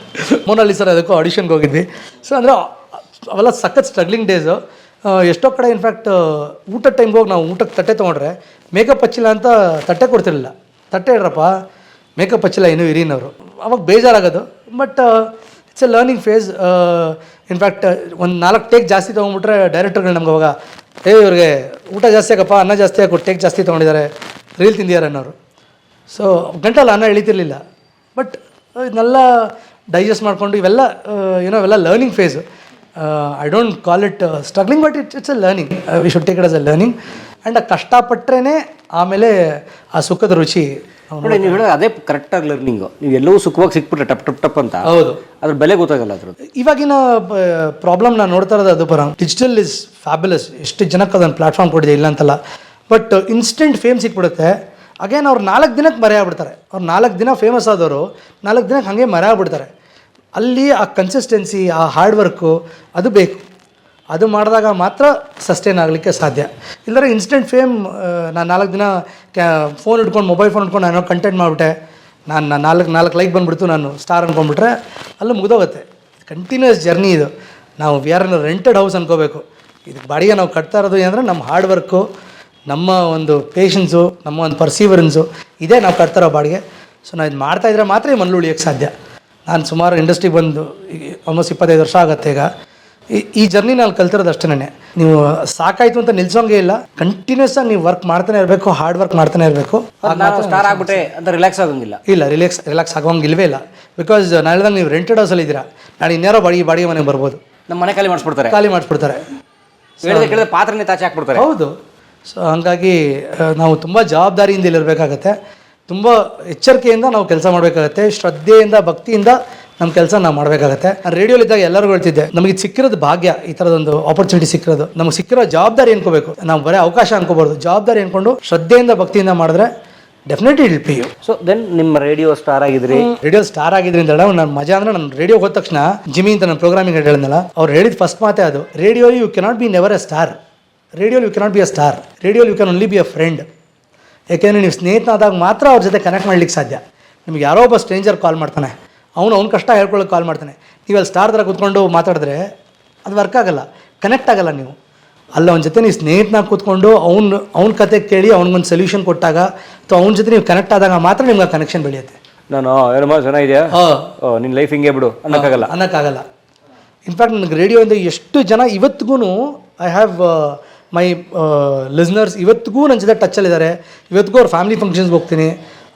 ಮೊನಲ್ಲಿ ಸರ್ ಅದಕ್ಕೂ ಆಡಿಷನ್ಗೆ ಹೋಗಿದ್ವಿ. ಸೊ ಅಂದರೆ ಅವೆಲ್ಲ ಸಖತ್ ಸ್ಟ್ರಗ್ಲಿಂಗ್ ಡೇಸು. ಎಷ್ಟೋ ಕಡೆ ಇನ್ಫ್ಯಾಕ್ಟ್ ಊಟದ ಟೈಮ್ಗೆ ಹೋಗಿ ನಾವು ಊಟಕ್ಕೆ ತಟ್ಟೆ ತೊಗೊಂಡ್ರೆ ಮೇಕಪ್ ಹಚ್ಚಿಲ್ಲ ಅಂತ ತಟ್ಟೆ ಕೊಡ್ತಿರಲಿಲ್ಲ. ತಟ್ಟೆ ಇಡ್ರಪ್ಪ, ಮೇಕಪ್ ಹಚ್ಚಿಲ್ಲ ಇನ್ನೂ ಇರೀನವರು. ಅವಾಗ ಬೇಜಾರಾಗೋದು. But it's a learning phase. In fact ಒಂದು 4 ಟೇಕ್ ಜಾಸ್ತಿ ತೊಗೊಂಡ್ಬಿಟ್ರೆ ಡೈರೆಕ್ಟರ್ಗಳು ನಮ್ಗೆ ಅವಾಗ, ಇವ್ರಿಗೆ ಊಟ ಜಾಸ್ತಿ ಆಗಪ್ಪ, ಅನ್ನ ಜಾಸ್ತಿ ಹಾಕೋ, ಟೇಕ್ ಜಾಸ್ತಿ ತೊಗೊಂಡಿದ್ದಾರೆ, ರೀಲ್ ತಿಂದಿದ್ದಾರೆ ಅನ್ನೋರು. ಸೊ ಗಂಟಲ್ಲ ಅನ್ನ ಎಳಿತಿರ್ಲಿಲ್ಲ. ಬಟ್ ಇದನ್ನೆಲ್ಲ ಡೈಜೆಸ್ಟ್ ಮಾಡಿಕೊಂಡು ಇವೆಲ್ಲ ಇವೆಲ್ಲ learning phase. I don't call it struggling, but it's a learning. We should take it as a learning. And ಕಷ್ಟಪಟ್ಟರೆ ಆಮೇಲೆ ಆ ಸುಖದ ರುಚಿ. ನೋಡಿ, ನೀವು ಹೇಳೋದು ಅದೇ ಕರೆಕ್ಟಾಗಿ ಲರ್ನಿಂಗು. ನೀವು ಎಲ್ಲವೂ ಸುಖವಾಗಿ ಸಿಕ್ಬಿಟ್ರೆ ಟಪ್ ಟಪ್ ಟಪ್ ಅಂತ, ಹೌದು, ಅದ್ರ ಬೆಲೆ ಗೊತ್ತಾಗಲ್ಲ ಅದ್ರದ್ದು. ಇವಾಗಿನ ಪ್ರಾಬ್ಲಮ್ ನಾನು ನೋಡ್ತಾ ಇರೋದು ಅದು ಡಿಜಿಟಲ್ ಇಸ್ ಫ್ಯಾಬುಲಸ್. ಎಷ್ಟು ಜನಕ್ಕೆ ಅದೊಂದು ಪ್ಲಾಟ್ಫಾರ್ಮ್ ಕೊಟ್ಟಿದೆ, ಇಲ್ಲ ಅಂತಲ್ಲ. ಬಟ್ ಇನ್ಸ್ಟೆಂಟ್ ಫೇಮ್ ಸಿಕ್ಬಿಡುತ್ತೆ. ಅಗೇನ್ ಅವ್ರು 4 ದಿನಕ್ಕೆ ಮರೆಯಾಗ್ಬಿಡ್ತಾರೆ. ಅವ್ರು 4 ದಿನ ಫೇಮಸ್ ಆದವರು 4 ದಿನಕ್ಕೆ ಹಾಗೆ ಮರೆಯಾಗ್ಬಿಡ್ತಾರೆ. ಅಲ್ಲಿ ಆ ಕನ್ಸಿಸ್ಟೆನ್ಸಿ, ಆ ಹಾರ್ಡ್ ವರ್ಕು ಅದು ಬೇಕು. ಅದು ಮಾಡಿದಾಗ ಮಾತ್ರ ಸಸ್ಟೈನ್ ಆಗಲಿಕ್ಕೆ ಸಾಧ್ಯ. ಇಲ್ಲದ್ರೆ ಇನ್ಸ್ಟೆಂಟ್ ಫೇಮ್, ನಾನು 4 ದಿನ ಫೋನ್ ಇಟ್ಕೊಂಡು, ಮೊಬೈಲ್ ಫೋನ್ ಇಟ್ಕೊಂಡು ನಾನು ಕಂಟೆಂಟ್ ಮಾಡಿಬಿಟ್ಟೆ, ನಾನು 4 ಲೈಕ್ ಬಂದುಬಿಡ್ತು, ನಾನು ಸ್ಟಾರ್ ಅಂದ್ಕೊಂಡ್ಬಿಟ್ರೆ ಅಲ್ಲೂ ಮುಗಿದೋಗುತ್ತೆ. ಕಂಟಿನ್ಯೂಸ್ ಜರ್ನಿ ಇದು. ನಾವು we are in rented house ಅನ್ಕೋಬೇಕು. ಇದಕ್ಕೆ ಬಾಡಿಗೆ ನಾವು ಕಟ್ತಾ ಇರೋದು ಏನಂದರೆ ನಮ್ಮ ಹಾರ್ಡ್ ವರ್ಕು, ನಮ್ಮ ಒಂದು ಪೇಷನ್ಸು, ನಮ್ಮ ಒಂದು ಪರ್ಸೀವರೆನ್ಸು, ಇದೇ ನಾವು ಕಟ್ತಾರೋ ಬಾಡಿಗೆ. ಸೊ ನಾವು ಇದು ಮಾಡ್ತಾಯಿದ್ರೆ ಮಾತ್ರ ಈ ಮನೇಲಿ ಉಳಿಯೋಕ್ಕೆ ಸಾಧ್ಯ. ನಾನು ಸುಮಾರು ಇಂಡಸ್ಟ್ರಿಗೆ ಬಂದು ಆಲ್ಮೋಸ್ಟ್ 25 ವರ್ಷ ಆಗುತ್ತೆ ಈಗ. ಈ ಜರ್ನಿ ನಾನು ಕಲ್ತಿರೋದು ಅಷ್ಟೇ. ನೀವು ಸಾಕಾಯಿತು ಅಂತ ನಿಲ್ಸೋಂಗೇ ಇಲ್ಲ. ಕಂಟಿನ್ಯೂಸ್ ಆಗಿ ನೀವು ವರ್ಕ್ ಮಾಡ್ತಾನೆ ಇರಬೇಕು, ಹಾರ್ಡ್ ವರ್ಕ್ ಮಾಡ್ತಾನೆ ಇರಬೇಕು. ಸ್ಟಾರ್ ಆಗ್ಬಿಟ್ರೆ ಅಂತ ರಿಲ್ಯಾಕ್ಸ್ ಆಗೋಂಗಿಲ್ಲ. ಇಲ್ಲ, ರಿಲ್ಯಾಕ್ಸ್ ಆಗೋಂಗಿಲ್ವೇ ಇಲ್ಲ. ಬಿಕಾಸ್ ನಾನು ಹೇಳ್ದಂಗೆ ನೀವು ರೆಂಟೆಡ್ ಹೌಸಲ್ಲಿ ಇದ್ದೀರಾ, ನಾನು ಇನ್ಯಾರೋ ಬಾಡಿಗೆ ಮನೆಗೆ ಬರ್ಬೋದು, ನಮ್ಮ ಮನೆ ಖಾಲಿ ಮಾಡಿಸ್ಬಿಡ್ತಾರೆ. ಕೇಳಿದ್ರೆ ಪಾತ್ರನೇ ತಾಚಿ ಹಾಕ್ಬಿಡ್ತಾರೆ. ಹೌದು. ಸೊ ಹಾಗಾಗಿ ನಾವು ತುಂಬ ಜವಾಬ್ದಾರಿಯಿಂದ ಇಲ್ಲಿರಬೇಕಾಗತ್ತೆ. ತುಂಬ ಎಚ್ಚರಿಕೆಯಿಂದ ನಾವು ಕೆಲಸ ಮಾಡಬೇಕಾಗತ್ತೆ. ಶ್ರದ್ಧೆಯಿಂದ, ಭಕ್ತಿಯಿಂದ ನಮ್ಮ ಕೆಲಸ ನಾವು ಮಾಡಬೇಕಾಗತ್ತೆ. ರೇಡಿಯೋಲಿದ್ದಾಗ ಎಲ್ಲರಿಗೂ ಹೇಳ್ತಿದ್ದೆ, ನಮಗೆ ಸಿಕ್ಕಿರೋದು ಭಾಗ್ಯ, ಈ ಥರದೊಂದು ಆಪರ್ಚುನಿಟಿ ಸಿಕ್ಕಿರೋದು. ನಮಗೆ ಸಿಕ್ಕಿರೋ ಜವಾಬ್ದಾರಿ ಅನ್ಕೋಬೇಕು. ನಾವು ಬರೀ ಅವಕಾಶ ಅನ್ಕೋಬಾರ್ದು, ಜವಾಬ್ದಾರಿ ಅನ್ಕೊಂಡು ಶ್ರದ್ಧೆಯಿಂದ, ಭಕ್ತಿಯಿಂದ ಮಾಡಿದ್ರೆ definitely it will pay you. So then ನಿಮ್ಮ ರೇಡಿಯೋ ಸ್ಟಾರ್ ಆಗಿದ್ರಿ. ರೇಡಿಯೋ ಸ್ಟಾರ್ ಆಗಿದ್ರಿ ಅಂತ ಹೇಳ ನನ್ನ ಮಜಾ ಅಂದ್ರೆ, ನಾನು ರೇಡಿಯೋ ಹೋದ ತಕ್ಷಣ ಜಿಮ್ಮಿ ಅಂತ ನಾನು ಪ್ರೋಗ್ರಾಮಿಂಗ್ ಹೇಳಿದ್ನಲ್ಲ, ಅವ್ರು ಹೇಳಿದ ಫಸ್ಟ್ ಮಾತೇ ಅದು, radio you cannot be never a star, radio you cannot be a star, radio you can only be a friend. ಯಾಕೆಂದರೆ ನೀವು ಸ್ನೇಹಿತನಾದಾಗ ಮಾತ್ರ ಅವ್ರ ಜೊತೆ ಕನೆಕ್ಟ್ ಮಾಡ್ಲಿಕ್ಕೆ ಸಾಧ್ಯ. ನಿಮ್ಗೆ ಯಾರೋ ಒಬ್ಬ ಸ್ಟ್ರೇಂಜರ್ ಕಾಲ್ ಮಾಡ್ತಾನೆ, ಅವ್ನ ಕಷ್ಟ ಹೇಳ್ಕೊಳ್ಳೋಕೆ ಕಾಲ್ ಮಾಡ್ತಾನೆ. ನೀವು ಅಲ್ಲಿ ಸ್ಟಾರ್ ಥರ ಕೂತ್ಕೊಂಡು ಮಾತಾಡಿದ್ರೆ ಅದು ವರ್ಕ್ ಆಗಲ್ಲ, ಕನೆಕ್ಟ್ ಆಗಲ್ಲ. ನೀವು ಅಲ್ಲ ಅವನ ಜೊತೆ ನೀವು ಸ್ನೇಹಿತನಾಗ ಕೂತ್ಕೊಂಡು ಅವ್ನ ಕತೆ ಕೇಳಿ ಅವ್ನಿಗೊಂದು ಸೊಲ್ಯೂಷನ್ ಕೊಟ್ಟಾಗ, ಅಥವಾ ಅವ್ನ ಜೊತೆ ನೀವು ಕನೆಕ್ಟ್ ಆದಾಗ ಮಾತ್ರ ನಿಮ್ಗೆ ಕನೆಕ್ಷನ್ ಬೆಳೆಯುತ್ತೆ. ನಾನು ಏನಮ್ಮ ಚೆನ್ನಾಗಿದೆಯಾ, ನಿನ್ನ ಲೈಫ್ ಹಿಂಗೆ ಬಿಡು ಅನ್ನೋಕ್ಕಾಗಲ್ಲ. ಇನ್ಫ್ಯಾಕ್ಟ್ ನನಗೆ ರೇಡಿಯೋಯಿಂದ ಎಷ್ಟು ಜನ ಇವತ್ತಿಗೂ, ಐ ಹ್ಯಾವ್ ಮೈ ಲಿಸ್ನರ್ಸ್ ಇವತ್ತಿಗೂ ನನ್ನ ಜೊತೆ ಟಚ್ಚಲ್ಲಿದ್ದಾರೆ. ಇವತ್ತಿಗೂ ಅವ್ರ ಫ್ಯಾಮಿಲಿ ಫಂಕ್ಷನ್ಸ್ಗೆ ಹೋಗ್ತೀನಿ,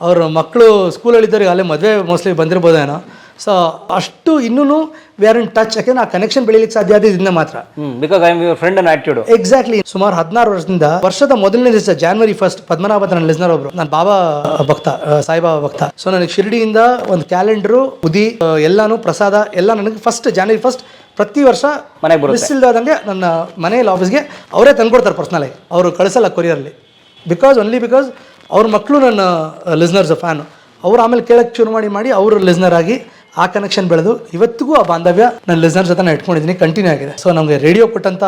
ಅವ್ರ ಮಕ್ಕಳು ಸ್ಕೂಲಲ್ಲಿದ್ದಾರೆ, ಅಲ್ಲೇ ಮದುವೆ ಮೋಸ್ಟ್ಲಿ ಬಂದಿರ್ಬೋದೇನೋ. ಸೊ ಅಷ್ಟು ಇನ್ನೂ ವಿ ಆರ್ ಇನ್ ಟಚ್. ಯಾಕೆಂದ್ರೆ ಆ ಕನೆಕ್ಷನ್ ಬೆಳೀಲಿಕ್ಕೆ ಸಾಧ್ಯ ಆದ ಇದನ್ನ ಮಾತ್ರ. Because I am your friend and attitude. Exactly. ಸುಮಾರು 16 ವರ್ಷದಿಂದ, ವರ್ಷದ ಮೊದಲನೇ ದಿವಸ January 1 ಪದ್ಮನಾಭ ನನ್ನ ಲಿಸ್ನರ್ ಒಬ್ರು, ನಾನು ಬಾಬಾ ಭಕ್ತ, ಸಾಯಿಬಾಬಾ ಭಕ್ತ. ಸೊ ನನಗೆ ಶಿರ್ಡಿಯಿಂದ ಒಂದು ಕ್ಯಾಲೆಂಡರು, ಉದಿ ಎಲ್ಲಾನು, ಪ್ರಸಾದ ಎಲ್ಲ ನನಗೆ January 1 ಪ್ರತಿ ವರ್ಷ ಮಿಸ್ ಇಲ್ದಾದಂಗೆ ನನ್ನ ಮನೆಯಲ್ಲಿ ಆಫೀಸ್ಗೆ ಅವರೇ ತಂದ್ಕೊಡ್ತಾರೆ ಪರ್ಸ್ನಲಾಗಿ. ಅವರು ಕಳಿಸಲ್ಲ ಕೊರಿಯರಲ್ಲಿ. ಬಿಕಾಸ್ ಅವ್ರ ಮಕ್ಕಳು ನನ್ನ ಲಿಸ್ನರ್ಸ್ ಫ್ಯಾನು. ಅವ್ರು ಆಮೇಲೆ ಕೇಳಕ್ಕೆ ಶುರು ಮಾಡಿ ಅವರು ಲಿಸ್ನರ್ ಆಗಿ ಆ ಕನೆಕ್ಷನ್ ಬೆಳೆದು ಇವತ್ತಿಗೂ ಆ ಬಾಂಧವ್ಯ ನನ್ನ ಲಿಸ್ನರ್ಸ್ ಜೊತೆ ನಾನು ಇಟ್ಕೊಂಡಿದ್ದೀನಿ, ಕಂಟಿನ್ಯೂ ಆಗಿದೆ. ಸೊ ನಮಗೆ ರೇಡಿಯೋ ಕೊಟ್ಟಂಥ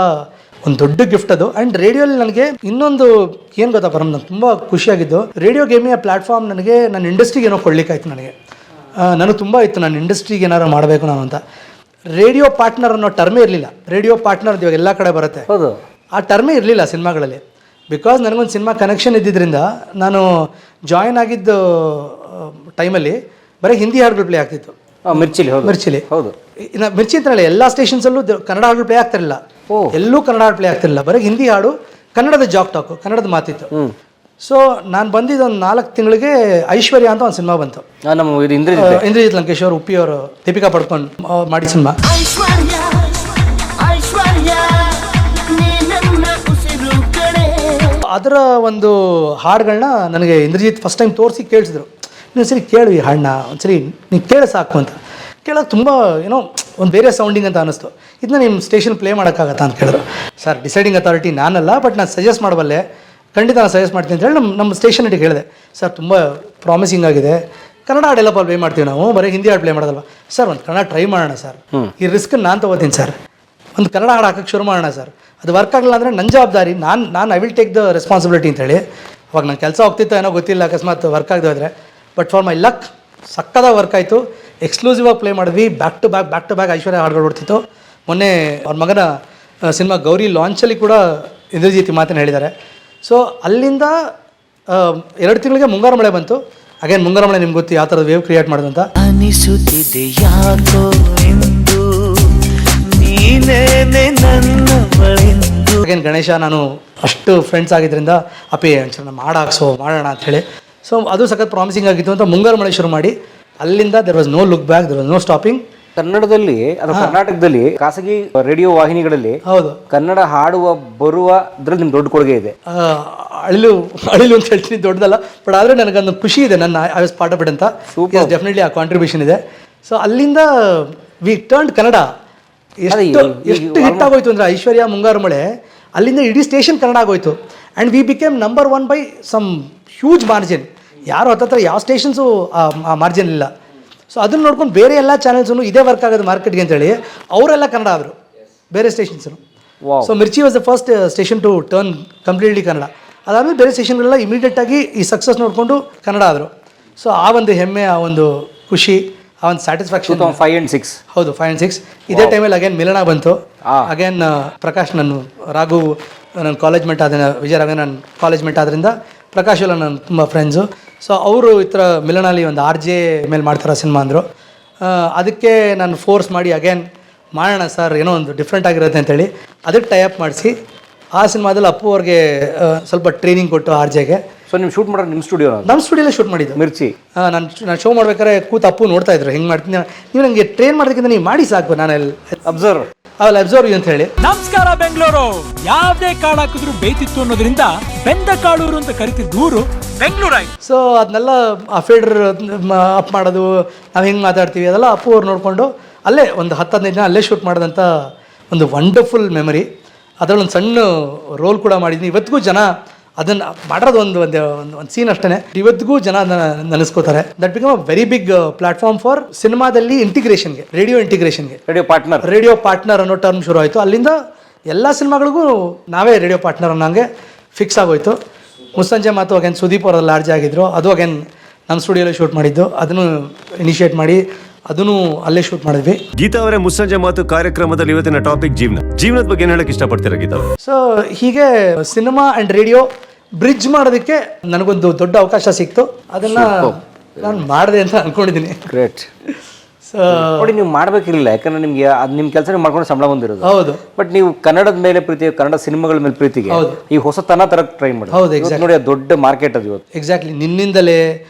ಒಂದು ದೊಡ್ಡ ಗಿಫ್ಟ್ ಅದು. ಆ್ಯಂಡ್ ರೇಡಿಯೋಲಿ ನನಗೆ ಇನ್ನೊಂದು ಏನು ಗೊತ್ತಾ ಪರಮ್, ನಾನು ತುಂಬ ಖುಷಿಯಾಗಿದ್ದು, ರೇಡಿಯೋ ಗೇಮಿಯ ಪ್ಲ್ಯಾಟ್ಫಾರ್ಮ್ ನನಗೆ ನನ್ನ ಇಂಡಸ್ಟ್ರಿಗೆ ಏನೋ ಕೊಡ್ಲಿಕ್ಕಾಯ್ತು. ನನಗೆ ತುಂಬ ಇತ್ತು ನನ್ನ ಇಂಡಸ್ಟ್ರಿಗೆ ಏನಾರು ಮಾಡಬೇಕು ನಾನು ಅಂತ. ರೇಡಿಯೋ ಪಾರ್ಟ್ನರ್ ಅನ್ನೋ ಟರ್ಮೇ ಇರಲಿಲ್ಲ. ರೇಡಿಯೋ ಪಾರ್ಟ್ನರ್ ಇವಾಗ ಎಲ್ಲ ಕಡೆ ಬರುತ್ತೆ, ಹೌದು, ಆ ಟರ್ಮೇ ಇರಲಿಲ್ಲ ಸಿನಿಮಾಗಳಲ್ಲಿ. ಬಿಕಾಸ್ ನನಗೊಂದು ಸಿನಿಮಾ ಕನೆಕ್ಷನ್ ಇದ್ದಿದ್ದರಿಂದ ನಾನು ಜಾಯಿನ್ ಆಗಿದ್ದು ಟೈಮಲ್ಲಿ ಬರೀ ಹಿಂದಿ ಹಾಡುಗಳು ಪ್ಲೇ ಆಗ್ತಿತ್ತು. ಮಿರ್ಚಿಲಿ ಹೌದು. ಇನ್ನು ಮಿರ್ಚಿ ಅಂತ ಹೇಳಿ ಎಲ್ಲ ಸ್ಟೇಷನ್ಸಲ್ಲೂ ಕನ್ನಡ ಹಾಡುಗಳು ಪ್ಲೇ ಆಗ್ತಿರಲಿಲ್ಲ. ಎಲ್ಲೂ ಕನ್ನಡ ಹಾಡು ಪ್ಲೇ ಆಗ್ತಿರಲಿಲ್ಲ, ಬರೀ ಹಿಂದಿ ಹಾಡು, ಕನ್ನಡದ ಜಾಕ್ ಟಾಕು, ಕನ್ನಡದ ಮಾತಿತ್ತು. ಸೊ ನಾನು ಬಂದಿದ್ದು ಒಂದು 4 ತಿಂಗಳಿಗೆ ಐಶ್ವರ್ಯ ಅಂತ ಒಂದು ಸಿನಿಮಾ ಬಂತು. ಇಂದ್ರಜಿತ್ ಲಂಕೇಶ್ ಅವರು, ಉಪ್ಪಿ ಅವರು, ದೀಪಿಕಾ ಪಡ್ಕೊಂಡು ಮಾಡಿದ ಸಿನಿಮಾ. ಅದರ ಒಂದು ಹಾಡುಗಳನ್ನ ನನಗೆ ಇಂದ್ರಜಿತ್ ಫಸ್ಟ್ ಟೈಮ್ ತೋರಿಸಿ ಕೇಳಿಸಿದ್ರು. ಇನ್ನೊಂದ್ಸರಿ ಕೇಳು ಈ ಹಾಡನ್ನ, ಒಂದ್ಸರಿ ನೀನು ಕೇಳು ಸಾಕು ಅಂತ. ಕೇಳೋದು ತುಂಬ ಏನೋ ಒಂದು ಬೇರೆ ಸೌಂಡಿಂಗ್ ಅಂತ ಅನ್ನಿಸ್ತು. ಇದನ್ನ ನಿಮ್ಮ ಸ್ಟೇಷನ್ ಪ್ಲೇ ಮಾಡೋಕ್ಕಾಗತ್ತಾ ಅಂತ ಕೇಳಿದ್ರು. ಸರ್, ಡಿಸೈಡಿಂಗ್ ಅಥಾರಿಟಿ ನಾನಲ್ಲ, ಬಟ್ ನಾನು ಸಜೆಸ್ಟ್ ಮಾಡಬಲ್ಲೆ, ಖಂಡಿತ ನಾನು ಸಜೆಸ್ಟ್ ಮಾಡ್ತೀನಿ ಅಂತ ಹೇಳಿ ನಮ್ಮ ಸ್ಟೇಷನಿಗೆ ಹೇಳಿದೆ. ಸರ್, ತುಂಬ ಪ್ರಾಮಿಸಿಂಗ್ ಆಗಿದೆ, ಕನ್ನಡ ಹಾಡೆಲ್ಲ ಪ್ಲೇ ಮಾಡ್ತೀವಿ ನಾವು, ಬರೀ ಹಿಂದಿ ಹಾಡು ಪ್ಲೇ ಮಾಡೋದಲ್ವ ಸರ್, ಒಂದು ಕನ್ನಡ ಟ್ರೈ ಮಾಡೋಣ ಸರ್, ಈ ರಿಸ್ಕನ್ನು ನಾನು ತೊಗೋತೀನಿ ಸರ್, ಒಂದು ಕನ್ನಡ ಹಾಡು ಹಾಕೋಕ್ಕೆ ಶುರು ಮಾಡೋಣ ಸರ್, ಅದು ವರ್ಕ್ ಆಗಲಿಲ್ಲ ಅಂದರೆ ನನ್ನ ಜವಾಬ್ದಾರಿ, ನಾನು I will take the responsibility ಅಂತೇಳಿ. ಅವಾಗ ನನ್ನ ಕೆಲಸ ಹೋಗ್ತಿತ್ತು ಏನೋ ಗೊತ್ತಿಲ್ಲ, ಅಕಸ್ಮಾತ್ ವರ್ಕ್ ಆಗದೆ ಹೋದರೆ. ಬಟ್ ಫಾರ್ ಮೈ ಲಕ್ ಸಕ್ಕದಾಗಿ ವರ್ಕ್ ಆಯಿತು. ಎಕ್ಸ್ಕ್ಲೂಸಿವ್ ಆಗಿ ಪ್ಲೇ ಮಾಡಿದ್ವಿ, ಬ್ಯಾಕ್ ಟು ಬ್ಯಾಕ್ ಐಶ್ವರ್ಯ ಹಾಡುಗಳು ಹೊಡ್ತಿತ್ತು. ಮೊನ್ನೆ ಅವ್ರ ಮಗನ ಸಿನಿಮಾ ಗೌರಿ ಲಾಂಚಲ್ಲಿ ಕೂಡ ಇಂದ್ರಜಿತ್ ಮಾತನ್ನು ಹೇಳಿದ್ದಾರೆ. ಸೊ ಅಲ್ಲಿಂದ 2 ತಿಂಗಳಿಗೆ ಮುಂಗಾರು ಮಳೆ ಬಂತು. ಅಗೇನ್ ಮುಂಗಾರು ಮಳೆ ನಿಮ್ಗೆ ಗೊತ್ತು ಯಾವ ಥರದ ವೇವ್ ಕ್ರಿಯೇಟ್ ಮಾಡೋದು ಅಂತ. ಅನಿಸುತ್ತಿದೆ ಯಾಕೋ ಎಂದು ನೀನೇನೆ ನನ್ನ ಬಳಿಂದು. ಅಗೇನ್ ಗಣೇಶ ನಾನು ಅಷ್ಟು ಫ್ರೆಂಡ್ಸ್ ಆಗಿದ್ದರಿಂದ ಅಪ್ಪಿ ಒಂಚೂರು ಮಾಡೋಣ ಅಂಥೇಳಿ. ಸೊ ಅದು ಸಖತ್ ಪ್ರಾಮಿಸಿಂಗ್ ಆಗಿತ್ತು ಅಂತ ಮುಂಗಾರು ಮಳೆ ಶುರು ಮಾಡಿ ಅಲ್ಲಿಂದ there was no look back, there was no stopping. ಕನ್ನಡದಲ್ಲಿ ಅಥವಾ ಕರ್ನಾಟಕದಲ್ಲಿ ಖಾಸಗಿ ರೇಡಿಯೋ ವಾಹಿನಿಗಳಲ್ಲಿ ಹೌದು ಕನ್ನಡ ಹಾಡುವ ಬರುವ ಇದ್ರಲ್ಲಿ ನಿಮ್ಗೆ ದೊಡ್ಡ ಕೊಡುಗೆ ಇದೆ. ಅಳಿಲು ಅಂತ ಹೇಳ್ತೀನಿ, ದೊಡ್ಡದಲ್ಲ, ಬಟ್ ಆದರೆ ನನಗೊಂದು ಖುಷಿ ಇದೆ. ನನ್ನ I was part of it ಅಂತ ಡೆಫಿನೆಟ್ಲಿ ಆ ಕಾಂಟ್ರಿಬ್ಯೂಷನ್ ಇದೆ. ಸೊ ಅಲ್ಲಿಂದ ವಿ ಟರ್ನ್ಡ್ ಕನ್ನಡ. ಎಷ್ಟು ಹಿಟ್ ಆಗೋಯ್ತು ಅಂದರೆ ಐಶ್ವರ್ಯ ಮುಂಗಾರು ಮಳೆ, ಅಲ್ಲಿಂದ ಇಡೀ ಸ್ಟೇಷನ್ ಕನ್ನಡ ಆಗೋಯ್ತು. And we became number 1 by some huge margin. ಯಾರು ಹತ್ತತ್ರ ಯಾವ ಸ್ಟೇಷನ್ಸು ಆ ಮಾರ್ಜಿನ್ ಇಲ್ಲ. ಸೊ ಅದನ್ನು ನೋಡ್ಕೊಂಡು ಬೇರೆ ಎಲ್ಲ ಚಾನೆಲ್ಸು ಇದೇ ವರ್ಕ್ ಆಗೋದು ಮಾರ್ಕೆಟ್ಗೆ ಅಂತೇಳಿ ಅವರೆಲ್ಲ ಕನ್ನಡ ಆದರು, ಬೇರೆ stations. So Mirchi was the first station to turn completely Kannada. ಅದಾದಮೇಲೆ ಬೇರೆ ಸ್ಟೇಷನ್ಗಳೆಲ್ಲ ಇಮಿಡಿಯೇಟಾಗಿ ಈ ಸಕ್ಸಸ್ ನೋಡಿಕೊಂಡು ಕನ್ನಡ ಆದರು. ಸೊ ಆ ಒಂದು ಹೆಮ್ಮೆ, ಆ ಒಂದು ಖುಷಿ, ಆ ಒಂದು ಸ್ಯಾಟಿಸ್ಫ್ಯಾಕ್ಷನ್. 5 and 6 ಹೌದು, 5 and 6. ಇದೇ ಟೈಮಲ್ಲಿ ಅಗೇನ್ ಮಿಲನ ಬಂತು. ಅಗೇನ್ ಪ್ರಕಾಶ್, ನಾನು ರಾಘು ನನ್ನ ಕಾಲೇಜ್ ಮೇಟ್ ಆದ, ವಿಜಯರಾಘವ್ ನನ್ನ ಕಾಲೇಜ್ ಮೇಟ್ ಆದ್ದರಿಂದ ಪ್ರಕಾಶ್ ಎಲ್ಲ ನನ್ನ ತುಂಬ ಫ್ರೆಂಡ್ಸು. ಸೊ ಅವರು ಈ ಥರ ಮಿಲನಲ್ಲಿ ಒಂದು RJ ಮೇಲೆ ಮಾಡ್ತಾರೆ ಸಿನಿಮಾ ಅಂದರು. ಅದಕ್ಕೆ ನಾನು ಫೋರ್ಸ್ ಮಾಡಿ ಅಗೇನ್ ಮಾಡೋಣ ಸರ್, ಏನೋ ಒಂದು ಡಿಫ್ರೆಂಟ್ ಆಗಿರುತ್ತೆ ಅಂತೇಳಿ ಅದಕ್ಕೆ ಟೈಅಪ್ ಮಾಡಿಸಿ ಆ ಸಿನಿಮಾದಲ್ಲಿ ಅಪ್ಪು ಅವ್ರಿಗೆ ಸ್ವಲ್ಪ ಟ್ರೈನಿಂಗ್ ಕೊಟ್ಟು RJಗೆ. ಸೊ ನೀವು ಶೂಟ್ ಮಾಡೋದು ನಿಮ್ಮ ಸ್ಟುಡಿಯೋ? ನಮ್ಮ ಸ್ಟುಡಿಯೋಲ್ಲೇ ಶೂಟ್ ಮಾಡಿದ್ದು ಮಿರ್ಚಿ. ನಾನು ಶೋ ಮಾಡ್ಬೇಕಾದ್ರೆ ಕೂತು ಅಪ್ಪು ನೋಡ್ತಾ ಇದ್ರು ಹೆಂಗೆ ಮಾಡ್ತೀನಿ. ನೀವು ನನಗೆ ಟ್ರೈನ್ ಮಾಡೋದಕ್ಕಿಂತ ನೀವು ಮಾಡಿ ಸಾಕು, ನಾನು ಅಬ್ಸರ್ವ್ ಅಂತ ಹೇಳಿ. ನಮಸ್ಕಾರ ಬೆಂಗಳೂರು, ಯಾವುದೇ ಕಾಳು ಹಾಕಿದ್ರು ಬೇಯ್ತಿತ್ತು ಅನ್ನೋದ್ರಿಂದ ಬೆಂದ ಕಾಳೂರು ಅಂತ ಕರಿತಿದ್ದೂರು ಬೆಂಗಳೂರು ಆಯ್ತು. ಸೊ ಅದನ್ನೆಲ್ಲ ಆ ಫೀಡರ್ ಅಪ್ ಮಾಡೋದು, ನಾವು ಹೆಂಗೆ ಮಾತಾಡ್ತೀವಿ ಅದೆಲ್ಲ ಅಪ್ಪು ಅವ್ರು ನೋಡಿಕೊಂಡು ಅಲ್ಲೇ ಒಂದು 10-15 ದಿನ ಅಲ್ಲೇ ಶೂಟ್ ಮಾಡೋದಂಥ ಒಂದು ವಂಡರ್ಫುಲ್ ಮೆಮರಿ. ಅದರಲ್ಲಿ ಒಂದು ಸಣ್ಣ ರೋಲ್ ಕೂಡ ಮಾಡಿದ್ದೀನಿ. ಇವತ್ತಿಗೂ ಜನ ಅದನ್ನು ಮಾಡೋದು ಒಂದು ಸೀನ್ ಅಷ್ಟೇ, ಇವತ್ತಿಗೂ ಜನ ಅದನ್ನು ನೆನೆಸ್ಕೋತಾರೆ. That become a very big platform for ಸಿನಿಮಾದಲ್ಲಿ ಇಂಟಿಗ್ರೇಷನ್ಗೆ, ರೇಡಿಯೋ ಇಂಟಿಗ್ರೇಷನ್ಗೆ. ರೇಡಿಯೋ ಪಾರ್ಟ್ನರ್ ಅನ್ನೋ ಟರ್ಮ್ ಶುರು ಆಯಿತು. ಅಲ್ಲಿಂದ ಎಲ್ಲ ಸಿನಿಮಾಗಳಿಗೂ ನಾವೇ ರೇಡಿಯೋ ಪಾರ್ಟ್ನರ್ ಅನ್ನೋಂಗೆ ಫಿಕ್ಸ್ ಆಗೋಯ್ತು. ಮುಸ್ಸಂಜೆ ಮಾತು ಅಗೇನ್ ಸುದೀಪ್ ಅವರೆಲ್ಲ ಲಾರ್ಜ್ ಆಗಿದ್ರು, ಅದು ಅಗೇನ್ ನಮ್ಮ ಸ್ಟುಡಿಯೋಲ್ಲೇ ಶೂಟ್ ಮಾಡಿದ್ದು. ಅದನ್ನು ಇನಿಷಿಯೇಟ್ ಮಾಡಿ ಅದನ್ನು ಅಲ್ಲೇ ಶೂಟ್ ಮಾಡಿದ್ವಿ. ಗೀತಾ ಅವರೇ, ಮುಸ್ಸಂಜೆ ಮಾತು ಕಾರ್ಯಕ್ರಮದಲ್ಲಿ ಇವತ್ತಿನ ಟಾಪಿಕ್ ಜೀವನದ ಬಗ್ಗೆ ಏನು ಹೇಳಕ್ಕೆ ಇಷ್ಟಪಡ್ತೀರಾ ಗೀತಾ? ಸೊ ಹೀಗೆ ಸಿನಿಮಾ ಆ್ಯಂಡ್ ರೇಡಿಯೋ ಬ್ರಿಡ್ಜ್ ಮಾಡೋದಕ್ಕೆ ನನಗೊಂದು ದೊಡ್ಡ ಅವಕಾಶ ಸಿಕ್ತು. ಅದನ್ನು ನಾನು ಮಾಡಿದೆ ಅಂತ ಅಂದ್ಕೊಂಡಿದ್ದೀನಿ. ಗ್ರೇಟ್. ಸೊ ನೋಡಿ, ನೀವು ಮಾಡಬೇಕಿರಲಿಲ್ಲ, ಯಾಕಂದ್ರೆ ನಿಮಗೆ ಅದು ನಿಮ್ಮ ಕೆಲಸ ಮಾಡ್ಕೊಂಡು ಸಂಬಳ ಬಂದಿರೋದು. ಹೌದು. ಬಟ್ ನೀವು ಕನ್ನಡದ ಮೇಲೆ ಪ್ರೀತಿ, ಕನ್ನಡ ಸಿನಿಮಾಗಳ ಮೇಲೆ ಪ್ರೀತಿಗೆ ಈ ಹೊಸತನ ತರ ಟ್ರೈ ಮಾಡಿ. ಹೌದು, ಎಕ್ಸಾಕ್ಟ್. ನೋಡಿ, ಅದು ದೊಡ್ಡ ಮಾರ್ಕೆಟ್ ಅದು ಇವತ್ತು. ಎಕ್ಸಾಕ್ಟ್ಲಿ. ನಿನ್ನಿಂದಲೇ